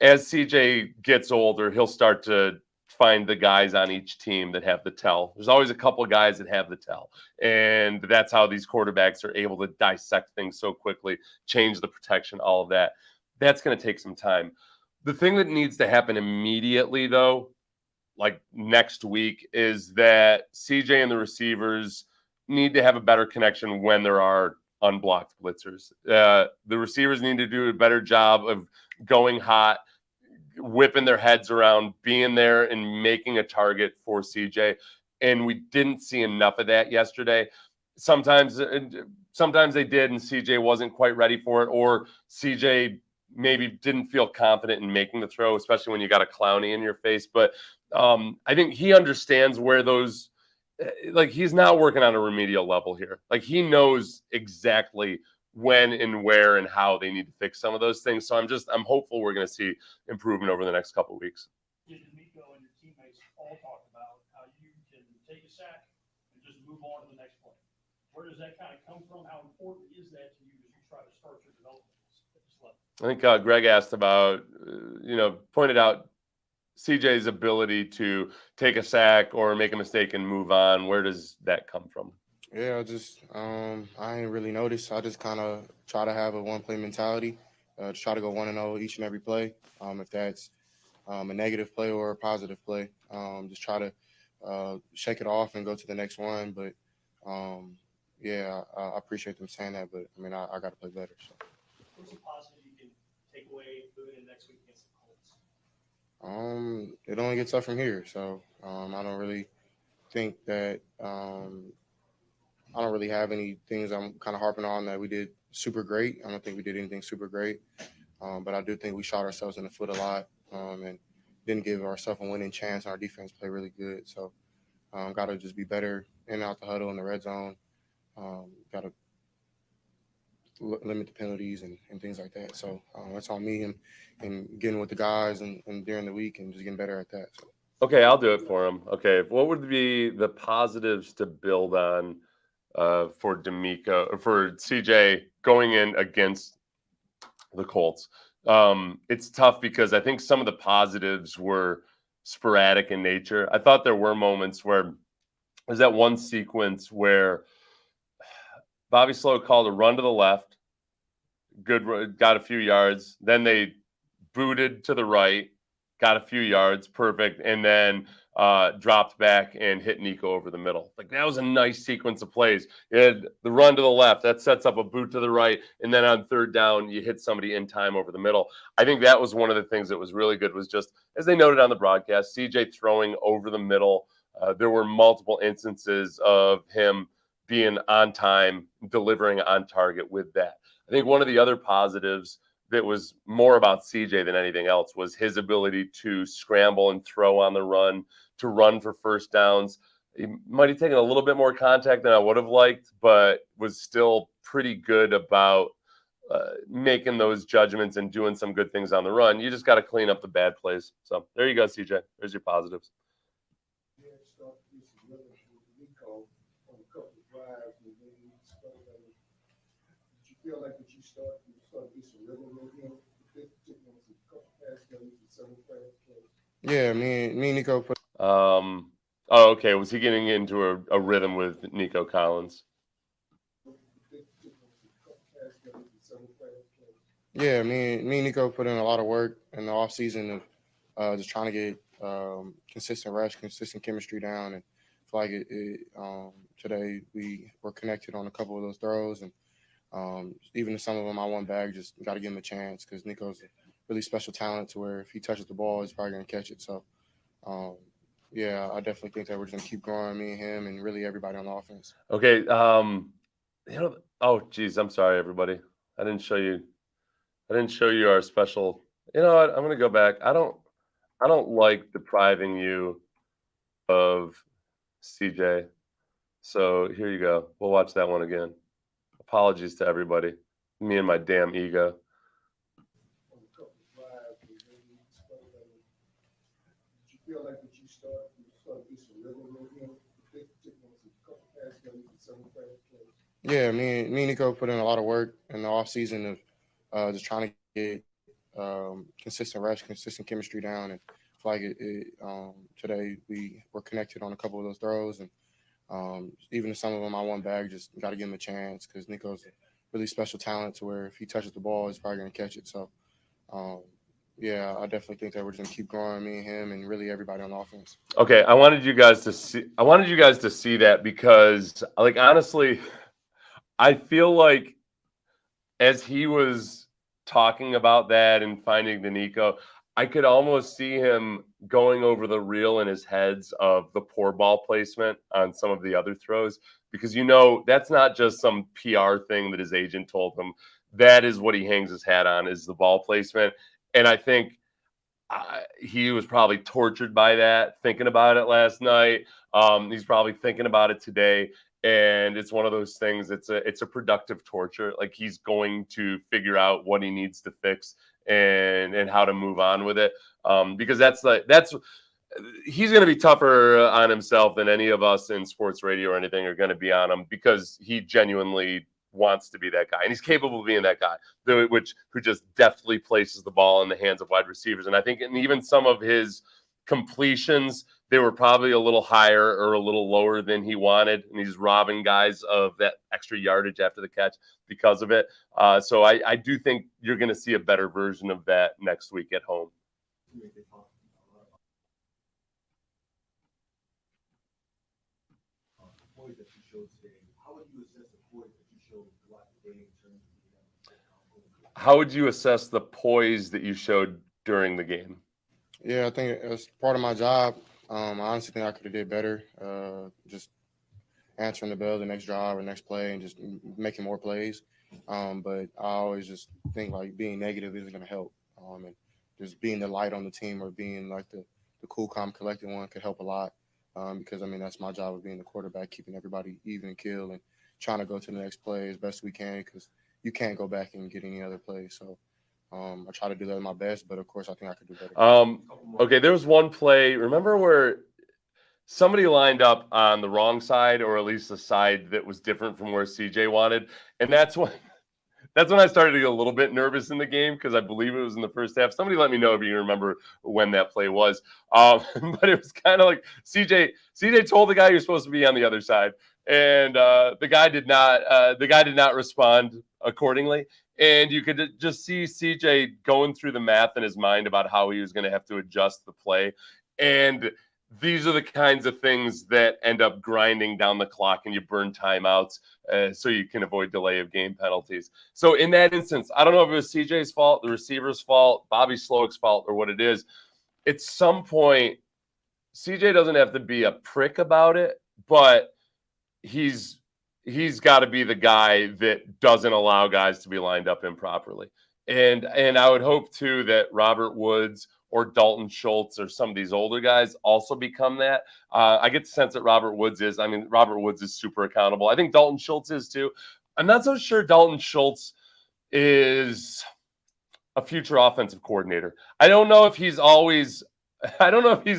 As CJ gets older, he'll start to find the guys on each team that have the tell. There's always a couple of guys that have the tell. And that's how these quarterbacks are able to dissect things so quickly, change the protection, all of that. That's going to take some time. The thing that needs to happen immediately, though, like next week, is that CJ and the receivers need to have a better connection when there are unblocked blitzers. The receivers need to do a better job of going hot, whipping their heads around, being there and making a target for CJ. And we didn't see enough of that yesterday. Sometimes they did, and CJ wasn't quite ready for it, or CJ maybe didn't feel confident in making the throw, especially when you got a Clowney in your face. But I think he understands where those, like, he's not working on a remedial level here. Like, he knows exactly when and where and how they need to fix some of those things. So I'm hopeful we're going to see improvement over the next couple of weeks. Did DeMeco and your teammates all talk about how you can take a sack and just move on to the next play? Where does that kind of come from? How important is that to you as you try to start your development at this level? I think Greg asked about, pointed out CJ's ability to take a sack or make a mistake and move on. Where does that come from? Yeah, I ain't really noticed. I just kind of try to have a one-play mentality, just try to go 1-0 each and every play. If that's a negative play or a positive play, just try to shake it off and go to the next one. But yeah, I appreciate them saying that. But I mean, I got to play better. So. What's a positive you can take away moving in next week against the Colts? It only gets up from here. So I don't really think that I don't really have any things I'm kind of harping on that we did super great. I don't think we did anything super great. But I do think we shot ourselves in the foot a lot and didn't give ourselves a winning chance. Our defense played really good. So got to just be better in and out the huddle in the red zone. Got to limit the penalties and things like that. So that's on me and getting with the guys and during the week and just getting better at that. So. Okay, I'll do it for him. Okay, what would be the positives to build on for DeMeco, for CJ going in against the Colts? It's tough because I think some of the positives were sporadic in nature. I thought there were moments where there's that one sequence where Bobby Slow called a run to the left, got a few yards. Then they booted to the right, got a few yards, perfect, and then dropped back and hit Nico over the middle. Like, that was a nice sequence of plays. You had the run to the left, that sets up a boot to the right, and then on third down, you hit somebody in time over the middle. I think that was one of the things that was really good, was just, as they noted on the broadcast, CJ throwing over the middle. There were multiple instances of him being on time, delivering on target with that. I think one of the other positives that was more about CJ than anything else was his ability to scramble and throw on the run, to run for first downs. He might have taken a little bit more contact than I would have liked, but was still pretty good about making those judgments and doing some good things on the run. You just got to clean up the bad plays. So there you go, CJ. There's your positives. Yeah, start to get some rhythm with DeMeco on a couple of drives, and then you start, did you feel like that you start to get some rhythm with him? Particularly with a couple pass games and several pass games. Yeah, me and Nico put. Okay. Was he getting into a rhythm with Nico Collins? Yeah, me and Nico put in a lot of work in the offseason of just trying to get consistent reps, consistent chemistry down, and I feel like today we were connected on a couple of those throws, and even if some of them I won back, just got to give him a chance because Nico's a really special talent to where if he touches the ball, he's probably going to catch it. So, yeah, I definitely think that we're just going to keep growing, me and him, and really everybody on the offense. Okay. Oh, geez, I'm sorry, everybody. I didn't show you our special. You know what? I'm going to go back. I don't like depriving you of CJ. So here you go. We'll watch that one again. Apologies to everybody. Me and my damn ego. Did you feel like that you start to get some rhythm with him? Particularly with a couple pass games and several pass games. Yeah, me and Nico put in a lot of work in the offseason of just trying to get consistent reps, consistent chemistry down, and I feel like today we were connected on a couple of those throws, and even if some of them I won back, just got to give him a chance because Nico's a really special talent to where if he touches the ball, he's probably going to catch it. So, yeah, I definitely think that we're just gonna keep growing, me and him, and really everybody on offense. Okay, I wanted you guys to see that because, like, honestly, I feel like as he was talking about that and finding DeMeco, I could almost see him going over the reel in his heads of the poor ball placement on some of the other throws because that's not just some PR thing that his agent told him. That is what he hangs his hat on is the ball placement, and I think he was probably tortured by that, thinking about it last night. He's probably thinking about it today, and it's one of those things. It's a productive torture. Like he's going to figure out what he needs to fix and how to move on with it. Because that's he's going to be tougher on himself than any of us in sports radio or anything are going to be on him because he genuinely wants to be that guy and he's capable of being that guy who just deftly places the ball in the hands of wide receivers. And I think even some of his completions, they were probably a little higher or a little lower than he wanted, and he's robbing guys of that extra yardage after the catch because of it. So I do think you're going to see a better version of that next week at home. That you showed today, how would you assess the poise that you showed throughout the day in terms of How would you assess the poise that you showed during the game? Yeah, I think it's part of my job. I honestly think I could have did better. Just answering the bell the next drive or next play and just making more plays. But I always just think like being negative isn't going to help. And just being the light on the team or being like the cool, calm, collected one could help a lot. Because, I mean, that's my job of being the quarterback, keeping everybody even keel and trying to go to the next play as best we can because you can't go back and get any other play. So I try to do that at my best, but, of course, I think I could do better. Okay, there was one play. Remember where somebody lined up on the wrong side or at least the side that was different from where CJ wanted? And that's when I started to get a little bit nervous in the game because I believe it was in the first half. Somebody let me know if you remember when that play was. But it was kind of like CJ told the guy you're supposed to be on the other side, and the guy did not respond accordingly. And you could just see CJ going through the math in his mind about how he was going to have to adjust the play. And these are the kinds of things that end up grinding down the clock and you burn timeouts so you can avoid delay of game penalties. So in that instance, I don't know if it was CJ's fault, the receiver's fault, Bobby Slowick's fault, or what it is. At some point, CJ doesn't have to be a prick about it, but he's got to be the guy that doesn't allow guys to be lined up improperly. And I would hope too that Robert Woods or Dalton Schultz or some of these older guys also become that. I get the sense that Robert Woods is super accountable. I think Dalton Schultz is too. I'm not so sure Dalton Schultz is a future offensive coordinator. I don't know if he's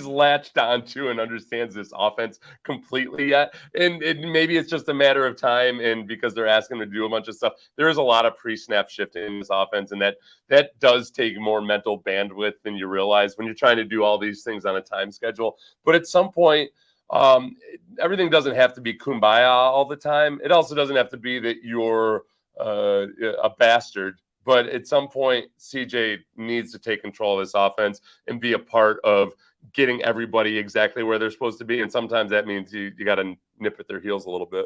latched onto and understands this offense completely yet. And maybe it's just a matter of time. And because they're asking him to do a bunch of stuff, there is a lot of pre-snap shifting in this offense. And that does take more mental bandwidth than you realize when you're trying to do all these things on a time schedule. But at some point, everything doesn't have to be kumbaya all the time. It also doesn't have to be that you're a bastard. But at some point, CJ needs to take control of this offense and be a part of getting everybody exactly where they're supposed to be. And sometimes that means you got to nip at their heels a little bit.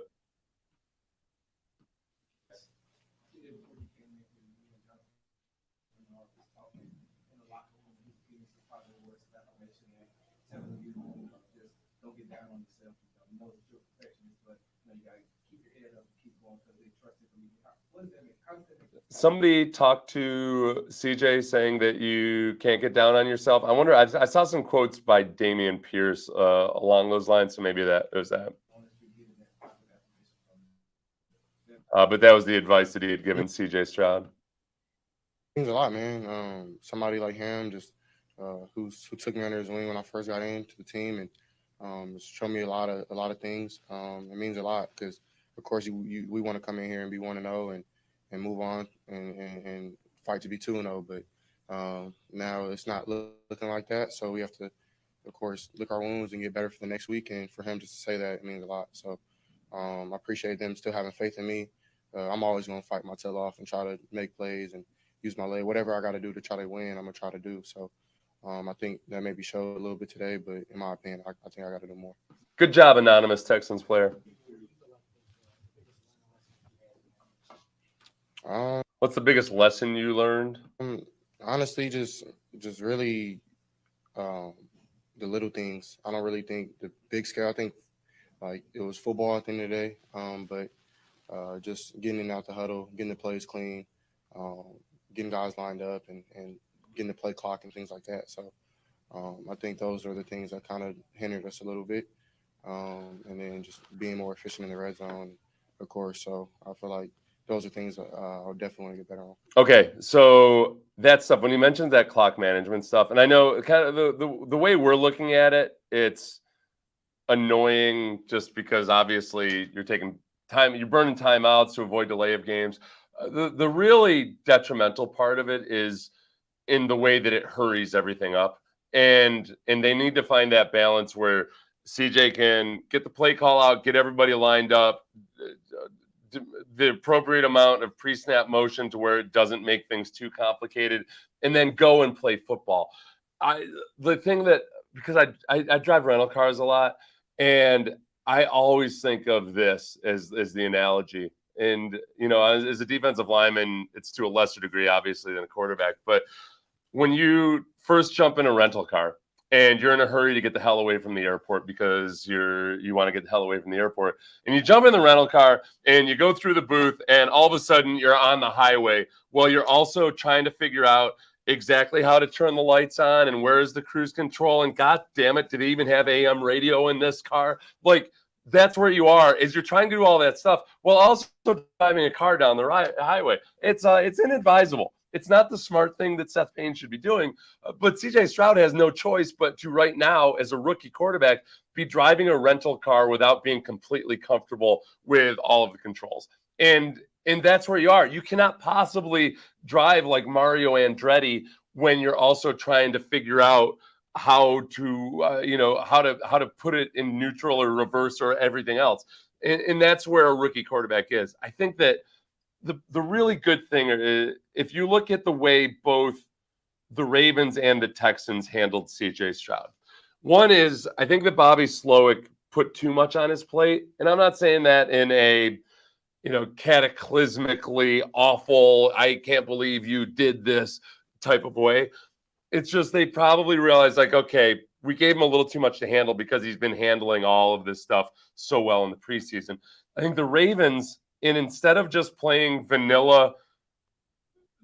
Don't get down on yourself. You know that you're a perfectionist, but you got to keep your head up and keep going because they trust it from you. What does that mean? How does that make sense? Somebody talked to CJ saying that you can't get down on yourself. I wonder, I saw some quotes by Damian Pierce along those lines, so maybe that was that. But that was the advice that he had given CJ Stroud. It means a lot, man. Somebody like him just who took me under his wing when I first got into the team and showed me a lot of things. It means a lot because, of course, we want to come in here and be 1-0 and move on and fight to be 2-0. But now it's not looking like that. So we have to, of course, lick our wounds and get better for the next week. And for him just to say that, it means a lot. So I appreciate them still having faith in me. I'm always going to fight my tail off and try to make plays and use my leg, whatever I got to do to try to win, I'm gonna try to do. So I think that maybe showed a little bit today, but in my opinion, I think I got to do more. Good job, anonymous Texans player. What's the biggest lesson you learned? Honestly, just really the little things. I don't really think the big scale. I think like it was football at the end of the day, but just getting out the huddle, getting the plays clean, getting guys lined up, and getting the play clock and things like that. So I think those are the things that kind of hindered us a little bit, and then just being more efficient in the red zone, of course. So I feel like those are things that I'll definitely want to get better on. Okay, so that stuff, when you mentioned that clock management stuff, and I know kind of the way we're looking at it, it's annoying just because obviously you're taking time, you're burning timeouts to avoid delay of games. The really detrimental part of it is in the way that it hurries everything up, and they need to find that balance where CJ can get the play call out, get everybody lined up, the appropriate amount of pre-snap motion to where it doesn't make things too complicated, and then go and play football. The thing that, because I drive rental cars a lot, and I always think of this as the analogy. And as a defensive lineman, it's to a lesser degree, obviously, than a quarterback. But when you first jump in a rental car and you're in a hurry to get the hell away from the airport because you want to get the hell away from the airport, and you jump in the rental car and you go through the booth, and all of a sudden you're on the highway. Well, you're also trying to figure out exactly how to turn the lights on and where is the cruise control, and god damn it, did they even have AM radio in this car? Like, that's where you are, is you're trying to do all that stuff while also driving a car down the highway. It's inadvisable. It's not the smart thing that Seth Payne should be doing. But CJ Stroud has no choice but to, right now, as a rookie quarterback, be driving a rental car without being completely comfortable with all of the controls. And that's where you are. You cannot possibly drive like Mario Andretti when you're also trying to figure out how to how to put it in neutral or reverse or everything else. And that's where a rookie quarterback is. I think that the really good thing is, if you look at the way both the Ravens and the Texans handled CJ Stroud, one is, I think that Bobby Slowick put too much on his plate. And I'm not saying that in a cataclysmically awful, I can't believe you did this type of way. It's just they probably realized, like, okay, we gave him a little too much to handle because he's been handling all of this stuff so well in the preseason. I think the Ravens, and instead of just playing vanilla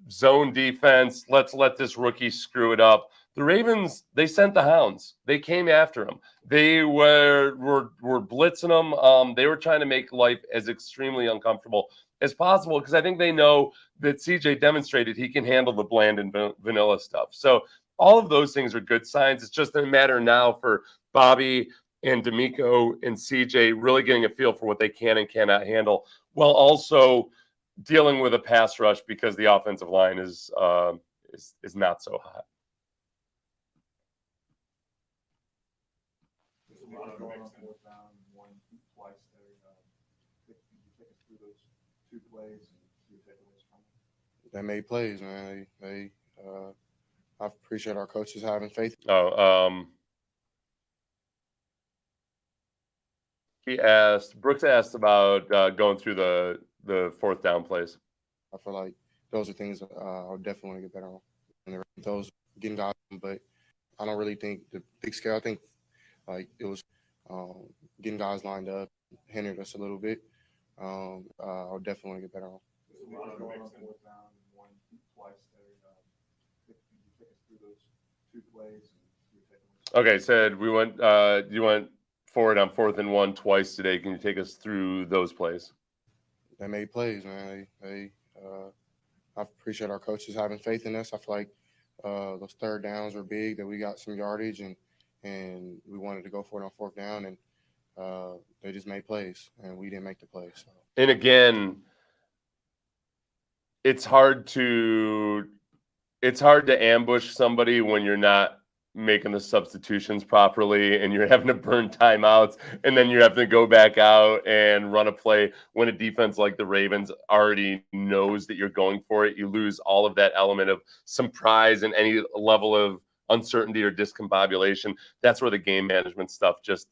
zone defense, let's let this rookie screw it up, the Ravens, they sent the hounds. They came after him. They were blitzing him. They were trying to make life as extremely uncomfortable as possible, because I think they know that CJ demonstrated he can handle the bland and vanilla stuff. So all of those things are good signs. It's just a matter now for Bobby and DeMeco and CJ really getting a feel for what they can and cannot handle, while also dealing with a pass rush because the offensive line is not so hot. Going on fourth down, one twice there. Could you take us through those two plays and your takeaways from them? They made plays, man. I appreciate our coaches having faith. Brooks asked about going through the fourth down plays. I feel like those are things I'll definitely want to get better on. And those getting guys, but I don't really think the big scale. I think like it was getting guys lined up hindered us a little bit. I'll definitely want to get better on. Going on fourth down, one twice there. Could you take us through those two plays and your takeaways? Okay, Sid, you went forward on 4th and 1 twice today. Can you take us through those plays? They made plays, man. I appreciate our coaches having faith in us. I feel like those third downs were big, that we got some yardage, and we wanted to go for it on 4th down, and they just made plays, and we didn't make the plays. So. And again, it's hard to ambush somebody when you're not making the substitutions properly, and you're having to burn timeouts, and then you have to go back out and run a play when a defense like the Ravens already knows that you're going for it. You lose all of that element of surprise and any level of uncertainty or discombobulation. That's where the game management stuff just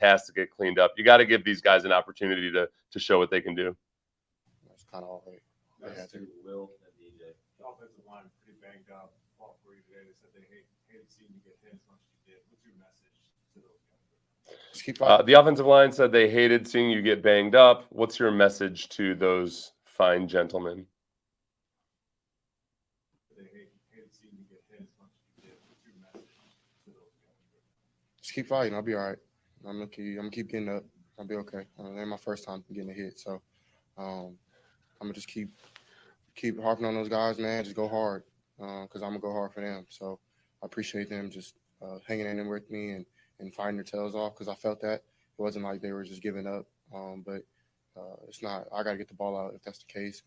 has to get cleaned up. You got to give these guys an opportunity to show what they can do. That's kind of all they had That's to. to Will and DJ. The offensive line is pretty banged up. Fought for you today. They said they hated seeing you get hit as much as you did. What's your message to those guys? Just keep fighting. The offensive line said they hated seeing you get banged up. What's your message to those fine gentlemen? They hated seeing you get hit as much as you did. What's your message to those guys? Just keep fighting. I'll be all right. I'm gonna keep getting up. I'll be okay. It ain't my first time getting a hit, so I'm gonna just keep harping on those guys, man. Just go hard, because I'm gonna go hard for them. So I appreciate them just hanging in there with me and fighting their tails off, because I felt that it wasn't like they were just giving up. But it's not. I gotta get the ball out if that's the case,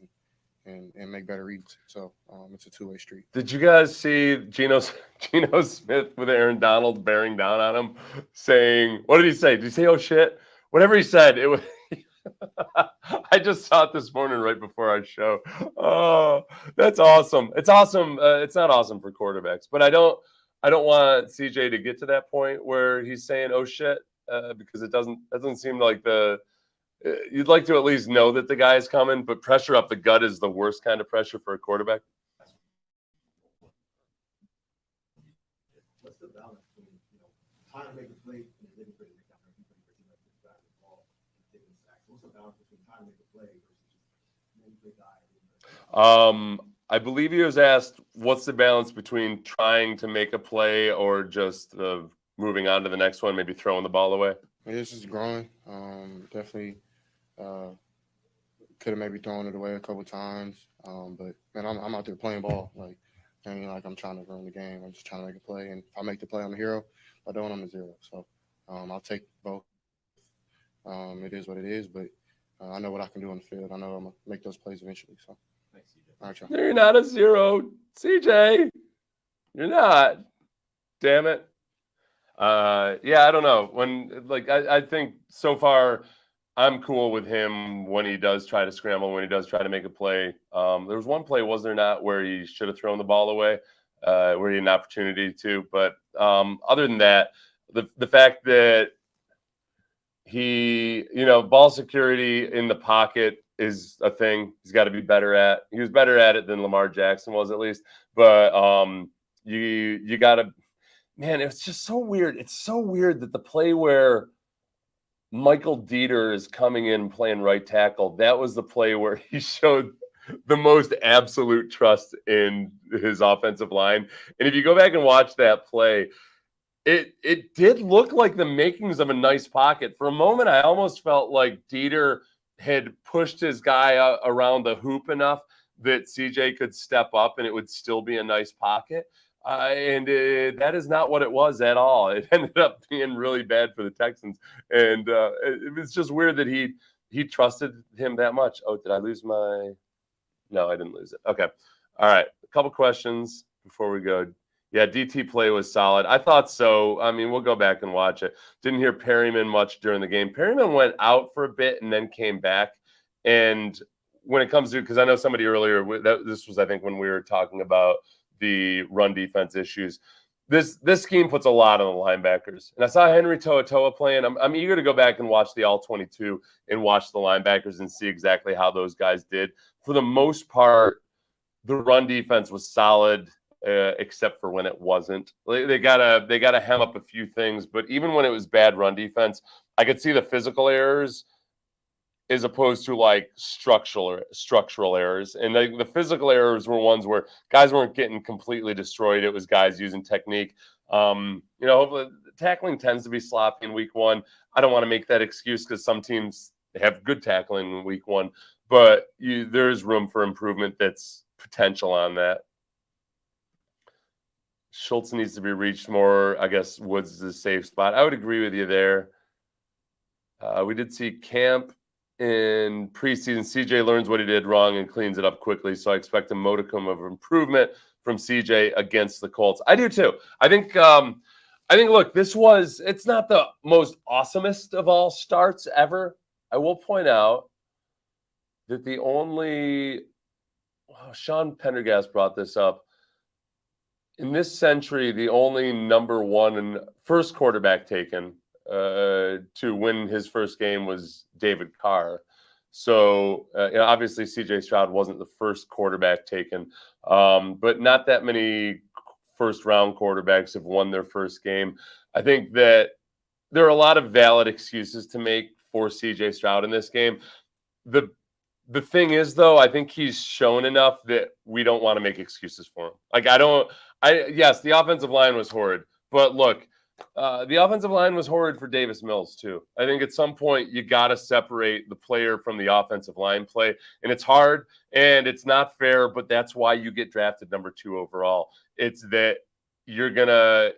and make better reads. So it's a two-way street. Did you guys see Geno Smith with Aaron Donald bearing down on him, saying, what did he say? Did he say, oh shit? Whatever he said, it was. I just saw it this morning right before our show. Oh, that's awesome. It's awesome. It's not awesome for quarterbacks, but I don't want CJ to get to that point where he's saying, oh shit, because that doesn't seem like you'd like to at least know that the guy is coming, but pressure up the gut is the worst kind of pressure for a quarterback. What's the balance between, time to make a play and living for the next time, for the team like this back the ball and taking sacks? What's the balance between time to make a play versus just making a guy? I believe he was asked, what's the balance between trying to make a play or just moving on to the next one, maybe throwing the ball away? Yeah, this is growing. Definitely could have maybe thrown it away a couple times. But man, I'm out there playing ball. Like, I mean, like I'm trying to run the game. I'm just trying to make a play. And if I make the play, I'm a hero. If I don't, I'm a zero. So I'll take both. It is what it is. But I know what I can do on the field. I know I'm gonna make those plays eventually. So Thanks, CJ. all right, y'all. You're not a zero, CJ. You're not. Damn it. Yeah, I don't know. I think so far I'm cool with him when he does try to scramble, when he does try to make a play. There was one play, was there not, where he should have thrown the ball away, where he had an opportunity to. But other than that, the fact that he, ball security in the pocket is a thing he's got to be better at. He was better at it than Lamar Jackson was, at least. But you got to, man, it's just so weird. It's so weird that the play where Michael Dieter is coming in playing right tackle, that was the play where he showed the most absolute trust in his offensive line. And if you go back and watch that play, it did look like the makings of a nice pocket. For a moment, I almost felt like Dieter had pushed his guy around the hoop enough that CJ could step up and it would still be a nice pocket. That is not what it was at all. It ended up being really bad for the Texans. And it was just weird that he trusted him that much. Oh, did I lose my? No, I didn't lose it. Okay. All right. A couple questions before we go. Yeah, DT play was solid. I thought so. I mean, we'll go back and watch it. Didn't hear Perryman much during the game. Perryman went out for a bit and then came back. And when it comes to, because I know somebody earlier, this was, I think, when we were talking about the run defense issues. This scheme puts a lot on the linebackers. And I saw Henry To'oTo'o playing. I'm eager to go back and watch the all-22 and watch the linebackers and see exactly how those guys did. For the most part, the run defense was solid, except for when it wasn't. They gotta hem up a few things, but even when it was bad run defense, I could see the physical errors as opposed to like structural errors. And the physical errors were ones where guys weren't getting completely destroyed. It was guys using technique. Hopefully tackling tends to be sloppy in week one. I don't want to make that excuse because some teams have good tackling in week one, but there's room for improvement. That's potential on that. Schultz needs to be reached more. I guess Woods is a safe spot. I would agree with you there. We did see camp in preseason. CJ learns what he did wrong and cleans it up quickly. So I expect a modicum of improvement from CJ against the Colts. I do too. I think look, it's not the most awesomest of all starts ever. I will point out that Sean Pendergast brought this up. In this century, the only number one and first quarterback taken to win his first game was David Carr. So obviously CJ Stroud wasn't the first quarterback taken, but not that many first round quarterbacks have won their first game. I think that there are a lot of valid excuses to make for CJ Stroud in this game. The thing is, though, I think he's shown enough that we don't want to make excuses for him. Yes, the offensive line was horrid, but look, the offensive line was horrid for Davis Mills too. I think at some point you got to separate the player from the offensive line play, and it's hard and it's not fair, but that's why you get drafted number 2 overall. It's that you're gonna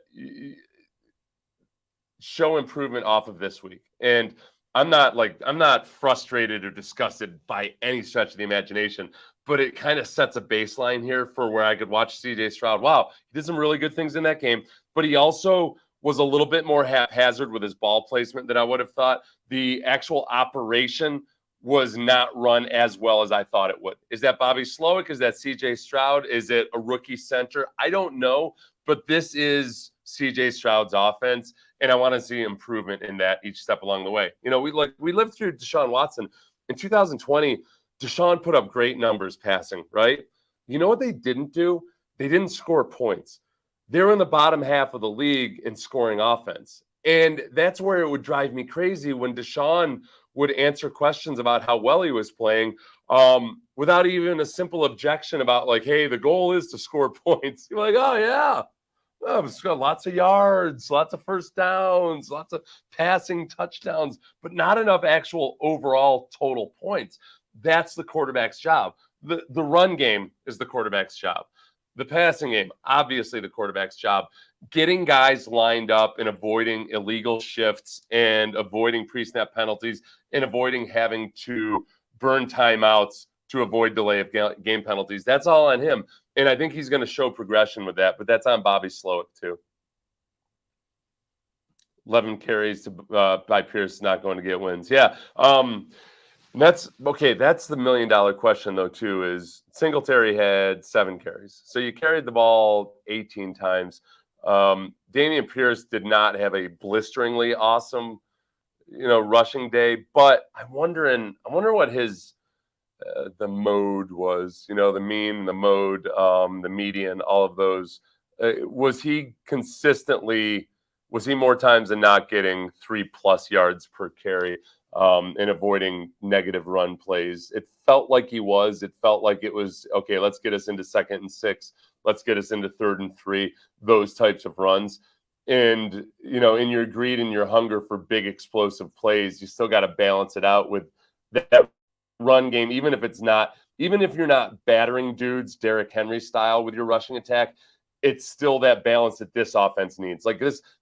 show improvement off of this week, and I'm not frustrated or disgusted by any stretch of the imagination, but it kind of sets a baseline here for where I could watch CJ Stroud. Wow, he did some really good things in that game, but he also was a little bit more haphazard with his ball placement than I would have thought. The actual operation was not run as well as I thought it would. Is that Bobby Slowick? Is that CJ Stroud? Is it a rookie center? I don't know, but this is CJ Stroud's offense, and I want to see improvement in that each step along the way. We lived through Deshaun Watson. In 2020, Deshaun put up great numbers passing, right? You know what they didn't do? They didn't score points. They were in the bottom half of the league in scoring offense. And that's where it would drive me crazy when Deshaun would answer questions about how well he was playing without even a simple objection about hey, the goal is to score points. You're like, oh, yeah. Oh, it's got lots of yards, lots of first downs, lots of passing touchdowns, but not enough actual overall total points. That's the quarterback's job. The run game is the quarterback's job. The passing game, obviously the quarterback's job. Getting guys lined up and avoiding illegal shifts and avoiding pre-snap penalties and avoiding having to burn timeouts to avoid delay of game penalties. That's all on him. And I think he's going to show progression with that, but that's on Bobby Slowick too. 11 carries by Pierce, not going to get wins. Yeah. That's okay. That's the $1 million question though, too, is Singletary had 7 carries. So you carried the ball 18 times. Dameon Pierce did not have a blisteringly awesome, rushing day, but I wonder what his, the mode was, the mean, the mode, the median, all of those. Was he more times than not getting 3+ yards per carry and avoiding negative run plays? It felt like he was. It felt like it was, okay, let's get us into 2nd and 6. Let's get us into 3rd and 3, those types of runs. And, in your greed and your hunger for big explosive plays, you still got to balance it out with that run game, even if you're not battering dudes Derrick Henry style with your rushing attack, it's still that balance that this offense needs.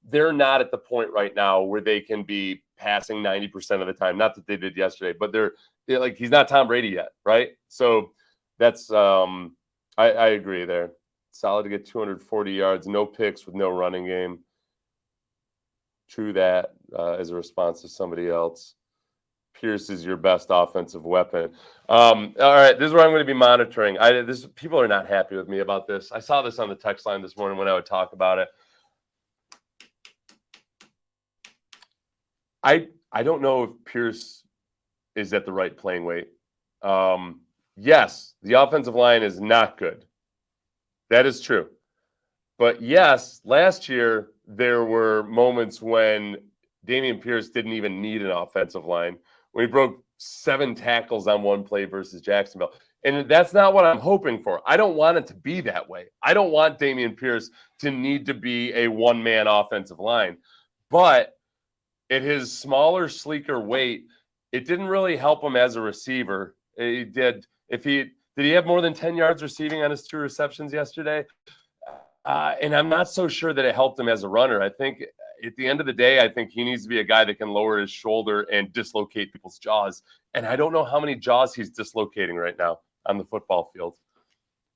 They're not at the point right now where they can be passing 90% of the time. Not that they did yesterday, but they're he's not Tom Brady yet, right? So that's I agree there. Solid to get 240 yards, no picks with no running game. True that as a response to somebody else. Pierce is your best offensive weapon. All right, this is where I'm going to be monitoring. People are not happy with me about this. I saw this on the text line this morning when I would talk about it. I don't know if Pierce is at the right playing weight. Yes, the offensive line is not good. That is true. But yes, last year there were moments when Dameon Pierce didn't even need an offensive line, when he broke 7 tackles on one play versus Jacksonville. And that's not what I'm hoping for. I don't want it to be that way. I don't want Dameon Pierce to need to be a one-man offensive line. But at his smaller, sleeker weight, it didn't really help him as a receiver. He did. Did he have more than 10 yards receiving on his 2 receptions yesterday? And I'm not so sure that it helped him as a runner. I think at the end of the day, I think he needs to be a guy that can lower his shoulder and dislocate people's jaws. And I don't know how many jaws he's dislocating right now on the football field.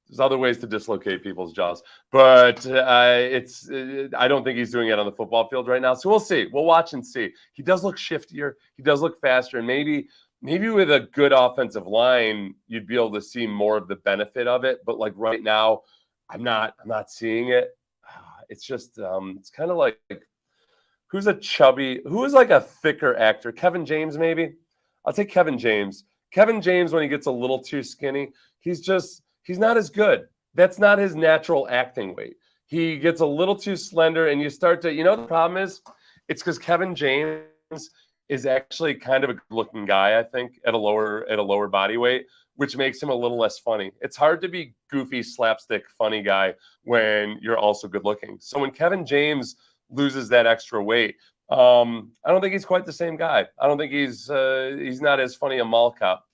There's other ways to dislocate people's jaws, but I don't think he's doing it on the football field right now. So we'll see. We'll watch and see. He does look shiftier. He does look faster, and maybe with a good offensive line, you'd be able to see more of the benefit of it. But like right now, I'm not seeing it. It's just it's kind of like who is like a thicker actor? Kevin James, maybe. I'll take Kevin James. Kevin James, when he gets a little too skinny, he's not as good. That's not his natural acting weight. He gets a little too slender, and you start to, the problem is, it's because Kevin James is actually kind of a good-looking guy, I think, at a lower body weight, which makes him a little less funny. It's hard to be goofy, slapstick, funny guy when you're also good-looking. So when Kevin James loses that extra weight, I don't think he's quite the same guy. I don't think he's not as funny a mall cop.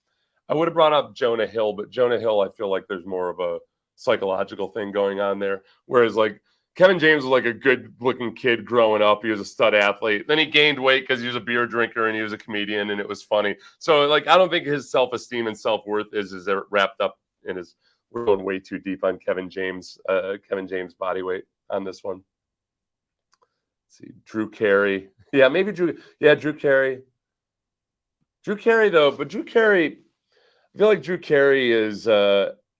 I would have brought up Jonah Hill, but Jonah Hill, I feel like there's more of a psychological thing going on there. Whereas like Kevin James was like a good-looking kid growing up. He was a stud athlete. Then he gained weight because he was a beer drinker and he was a comedian, and it was funny. So like I don't think his self-esteem and self-worth is wrapped up in his. We're going way too deep on Kevin James body weight on this one. Let's see, Drew Carey. Yeah, maybe Drew. Yeah, Drew Carey. Drew Carey though, but Drew Carey. I feel like Drew Carey is.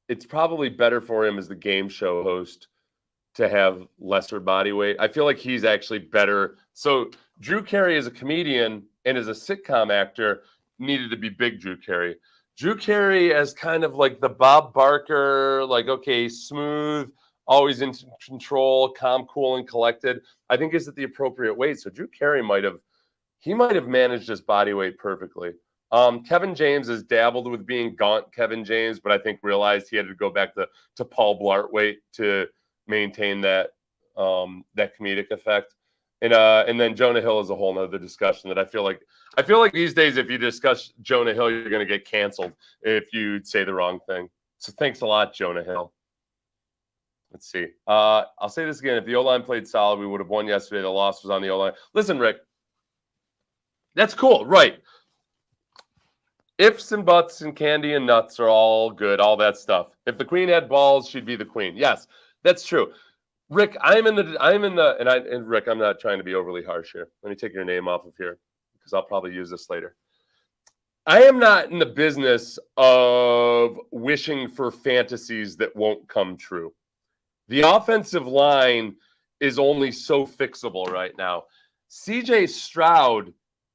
It's probably better for him as the game show host to have lesser body weight. I feel like he's actually better. So Drew Carey as a comedian and as a sitcom actor needed to be big Drew Carey. Drew Carey as kind of like the Bob Barker, like, okay, smooth, always in control, calm, cool, and collected, I think is at the appropriate weight. So Drew Carey might have managed his body weight perfectly. Kevin James has dabbled with being gaunt Kevin James, but I think realized he had to go back to Paul Blart weight to maintain that comedic effect. And then Jonah Hill is a whole nother discussion that I feel like these days, if you discuss Jonah Hill, you're going to get canceled if you say the wrong thing. So thanks a lot, Jonah Hill. Let's see. I'll say this again. If the O-line played solid, we would have won yesterday. The loss was on the O-line. Listen, Rick, that's cool. Right. Ifs and buts and candy and nuts are all good, all that stuff. If the queen had balls, she'd be the queen. Yes, that's true. Rick, and Rick, I'm not trying to be overly harsh here. Let me take your name off of here because I'll probably use this later. I am not in the business of wishing for fantasies that won't come true. The offensive line is only so fixable right now. CJ Stroud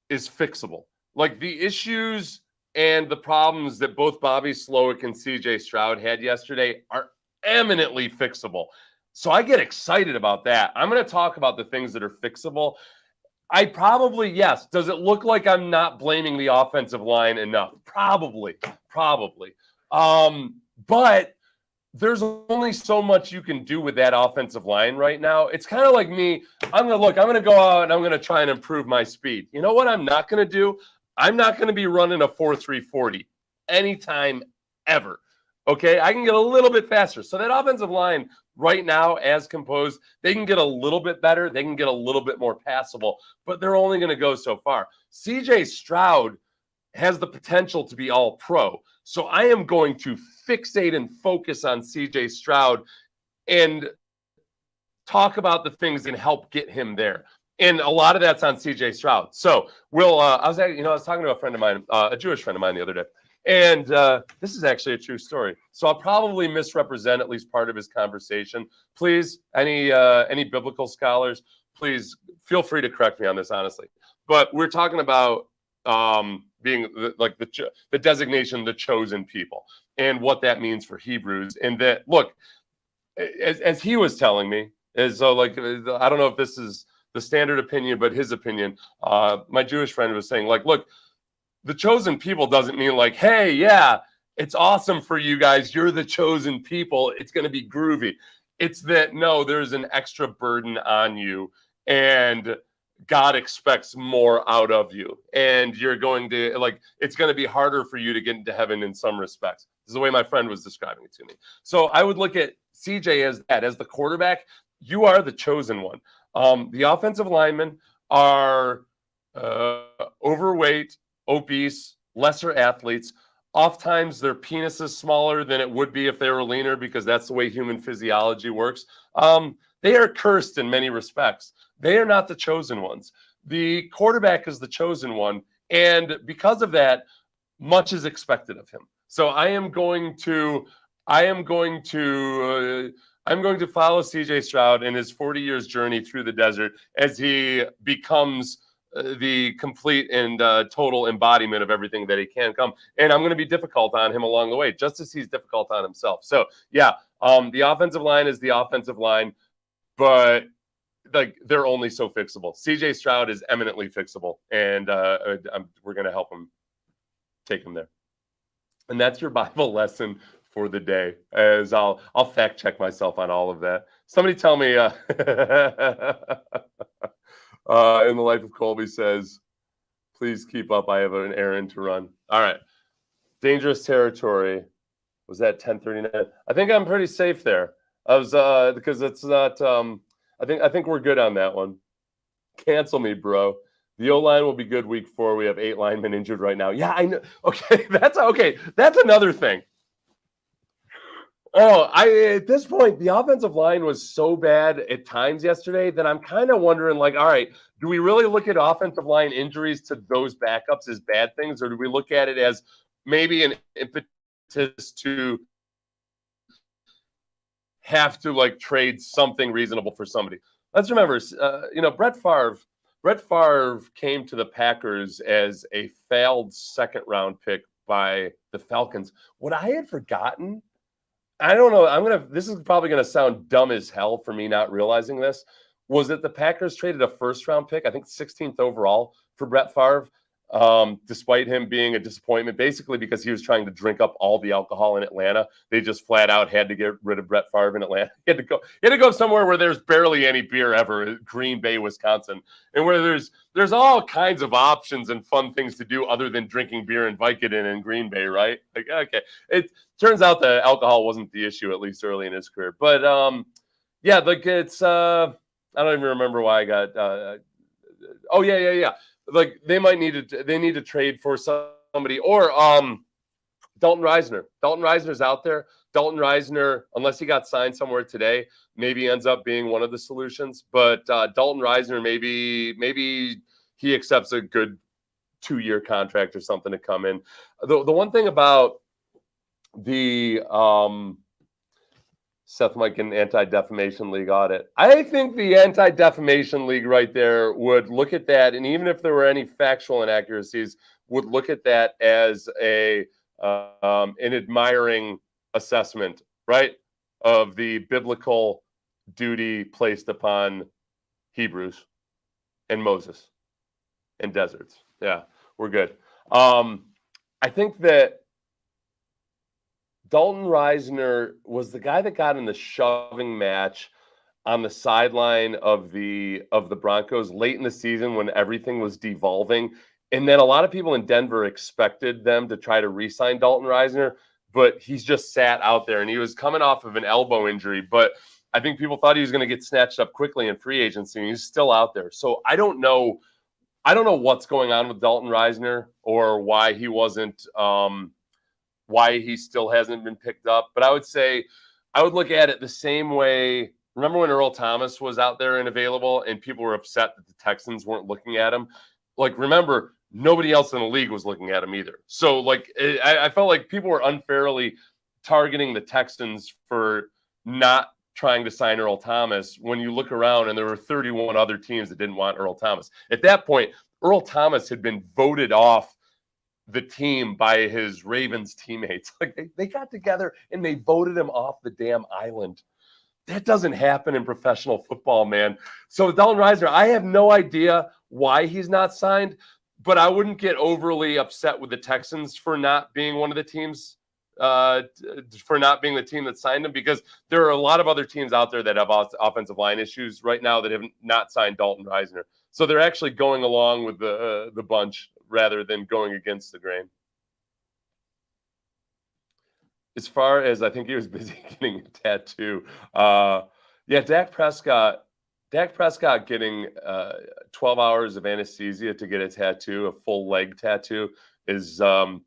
is fixable. Like the issues and the problems that both Bobby Slowick and CJ Stroud had yesterday are eminently fixable. So I get excited about that. I'm going to talk about the things that are fixable. Yes. Does it look like I'm not blaming the offensive line enough? Probably. But there's only so much you can do with that offensive line right now. It's kind of like me. I'm going to go out and I'm going to try and improve my speed. You know what I'm not going to do? I'm not going to be running a 4.340 anytime ever. Okay, I can get a little bit faster. So that offensive line right now, as composed, they can get a little bit better. They can get a little bit more passable, but they're only going to go so far. CJ Stroud has the potential to be all pro. So I am going to fixate and focus on CJ Stroud and talk about the things that can help get him there. And a lot of that's on CJ Stroud. So I was talking to a friend of mine, a Jewish friend of mine the other day. And this is actually a true story. So I'll probably misrepresent at least part of his conversation. Please, any biblical scholars, please feel free to correct me on this, honestly. But we're talking about being the designation, the chosen people, and what that means for Hebrews. And that, look, as he was telling me, I don't know if this is the standard opinion, but his opinion, my Jewish friend was saying, like, look, the chosen people doesn't mean like, hey, yeah, it's awesome for you guys. You're the chosen people. It's going to be groovy. It's that, no, there's an extra burden on you and God expects more out of you. And you're going to, like, it's going to be harder for you to get into heaven in some respects. This is the way my friend was describing it to me. So I would look at CJ as that, as the quarterback. You are the chosen one. The offensive linemen are overweight, obese, lesser athletes. Oftentimes their penis is smaller than it would be if they were leaner because that's the way human physiology works. They are cursed in many respects. They are not the chosen ones. The quarterback is the chosen one. And because of that, much is expected of him. So I'm going to follow CJ Stroud in his 40 years journey through the desert as he becomes the complete and total embodiment of everything that he can come. And I'm going to be difficult on him along the way, just as he's difficult on himself. So yeah, the offensive line is the offensive line, but like they're only so fixable. CJ Stroud is eminently fixable, and we're going to help him take him there. And that's your Bible lesson for the day. As I'll fact check myself on all of that. Somebody tell me. In the life of Colby says, please keep up. I have an errand to run. All right. Dangerous territory. Was that 10:39? I think I'm pretty safe there. I was because it's not. I think we're good on that one. Cancel me, bro. The O-line will be good week 4. We have 8 linemen injured right now. Yeah, I know. Okay, that's okay. That's another thing. Oh, at this point, the offensive line was so bad at times yesterday that I'm kind of wondering, like, all right, do we really look at offensive line injuries to those backups as bad things, or do we look at it as maybe an impetus to have to like trade something reasonable for somebody? Let's remember, Brett Favre came to the Packers as a failed second-round pick by the Falcons. What I had forgotten, I don't know, this is probably going to sound dumb as hell for me not realizing this, was that the Packers traded a first-round pick, I think 16th overall, for Brett Favre, despite him being a disappointment, basically because he was trying to drink up all the alcohol in Atlanta. They just flat out had to get rid of Brett Favre in Atlanta. He had to go somewhere where there's barely any beer ever, Green Bay, Wisconsin, and where there's all kinds of options and fun things to do other than drinking beer and Vicodin in Green Bay, right? Like, okay. It turns out that alcohol wasn't the issue, at least early in his career. But yeah, like it's I don't even remember why I got oh yeah. Like they need to trade for somebody, or Dalton Reisner. Dalton Reisner's out there. Dalton Reisner, unless he got signed somewhere today, maybe ends up being one of the solutions. But Dalton Reisner, maybe he accepts a good 2-year contract or something to come in. The one thing about the Seth might get an Anti-Defamation League audit. I think the Anti-Defamation League right there would look at that, and even if there were any factual inaccuracies, would look at that as an admiring assessment, right, of the biblical duty placed upon Hebrews and Moses and deserts. Yeah, we're good. I think that Dalton Reisner was the guy that got in the shoving match on the sideline of the Broncos late in the season when everything was devolving. And then a lot of people in Denver expected them to try to re-sign Dalton Reisner, but he's just sat out there, and he was coming off of an elbow injury. But I think people thought he was going to get snatched up quickly in free agency, and he's still out there. So I don't know what's going on with Dalton Reisner or why he wasn't why he still hasn't been picked up. But I would say I would look at it the same way. Remember when Earl Thomas was out there and available and people were upset that the Texans weren't looking at him? Like, remember, nobody else in the league was looking at him either. So, like, I felt like people were unfairly targeting the Texans for not trying to sign Earl Thomas when you look around and there were 31 other teams that didn't want Earl Thomas. At that point, Earl Thomas had been voted off the team by his Ravens teammates. Like they got together and they voted him off the damn island. That doesn't happen in professional football, man. So Dalton Reisner, I have no idea why he's not signed, but I wouldn't get overly upset with the Texans for not being one of the teams, for not being the team that signed him, because there are a lot of other teams out there that have offensive line issues right now that have not signed Dalton Reisner. So they're actually going along with the bunch rather than going against the grain. As far as I think he was busy getting a tattoo. Yeah, Dak Prescott Dak Prescott getting 12 hours of anesthesia to get a tattoo, a full leg tattoo, is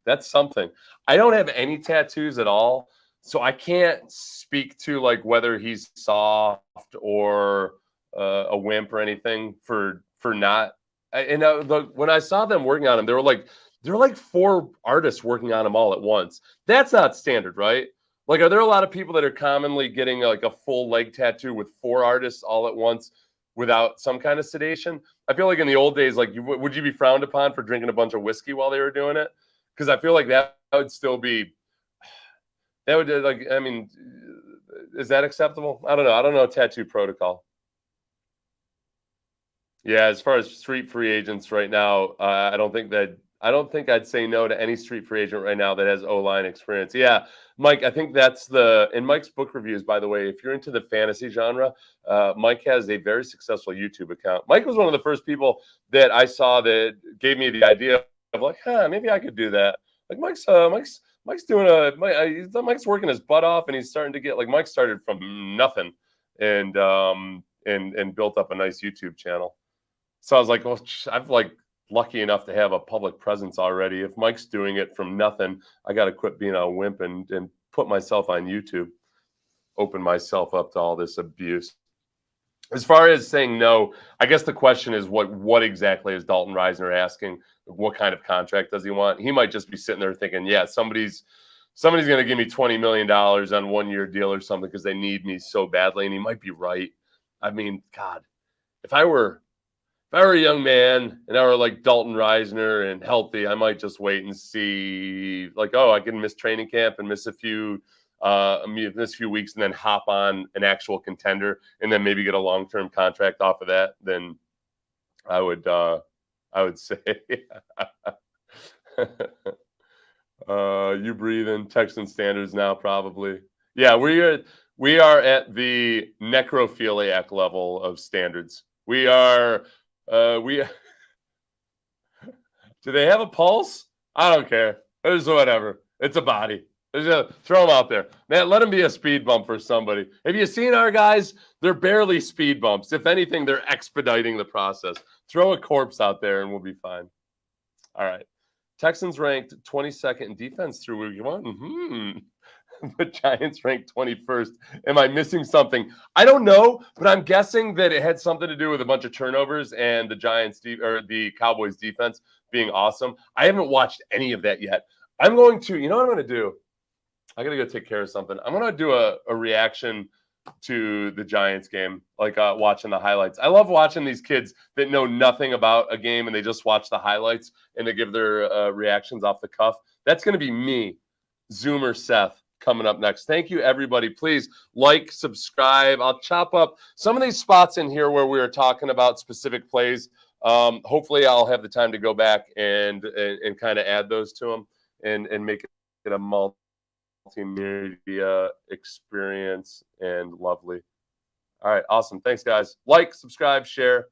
that's something. I don't have any tattoos at all, so I can't speak to like whether he's soft or a wimp or anything for not. When I saw them working on him, there were like 4 artists working on him all at once. That's not standard, right? Like, are there a lot of people that are commonly getting like a full leg tattoo with 4 artists all at once without some kind of sedation? I feel like in the old days, like, would you be frowned upon for drinking a bunch of whiskey while they were doing it? Because I feel like that would still be, that would like, I mean, is that acceptable? I don't know. I don't know tattoo protocol. Yeah, as far as street free agents right now, I don't think I'd say no to any street free agent right now that has O-line experience. Yeah, Mike, I think that's in Mike's book reviews, by the way, if you're into the fantasy genre, Mike has a very successful YouTube account. Mike was one of the first people that I saw that gave me the idea of like, maybe I could do that. Like Mike's Mike's working his butt off, and he's starting to get like Mike started from nothing and built up a nice YouTube channel. So I was like, well, I'm like lucky enough to have a public presence already. If Mike's doing it from nothing, I got to quit being a wimp and put myself on YouTube, open myself up to all this abuse. As far as saying no, I guess the question is what exactly is Dalton Reisner asking? What kind of contract does he want? He might just be sitting there thinking, yeah, somebody's going to give me $20 million on 1-year deal or something because they need me so badly, and he might be right. I mean, God, if I were a young man and I were like Dalton Reisner and healthy, I might just wait and see, like, oh, I can miss training camp and miss a few weeks and then hop on an actual contender and then maybe get a long-term contract off of that. Then I would say, you breathing Texan standards now, probably. Yeah, we are at the necrophiliac level of standards. We are. Do they have a pulse? I don't care. It's whatever. It's a body. Just throw them out there, man. Let them be a speed bump for somebody. Have you seen our guys? They're barely speed bumps. If anything, they're expediting the process. Throw a corpse out there, and we'll be fine. All right. Texans ranked 22nd in defense through week 1. The Giants ranked 21st. Am I missing something? I don't know, but I'm guessing that it had something to do with a bunch of turnovers and the the Cowboys defense being awesome. I haven't watched any of that yet. I'm going to, you know what I'm going to do? I got to go take care of something. I'm going to do a reaction to the Giants game, like watching the highlights. I love watching these kids that know nothing about a game and they just watch the highlights and they give their reactions off the cuff. That's going to be me, Zoomer Seth, coming up next. Thank you, everybody. Please like, subscribe. I'll chop up some of these spots in here where we were talking about specific plays. Hopefully, I'll have the time to go back and kind of add those to them and make it a multimedia experience and lovely. All right, awesome. Thanks, guys. Like, subscribe, share.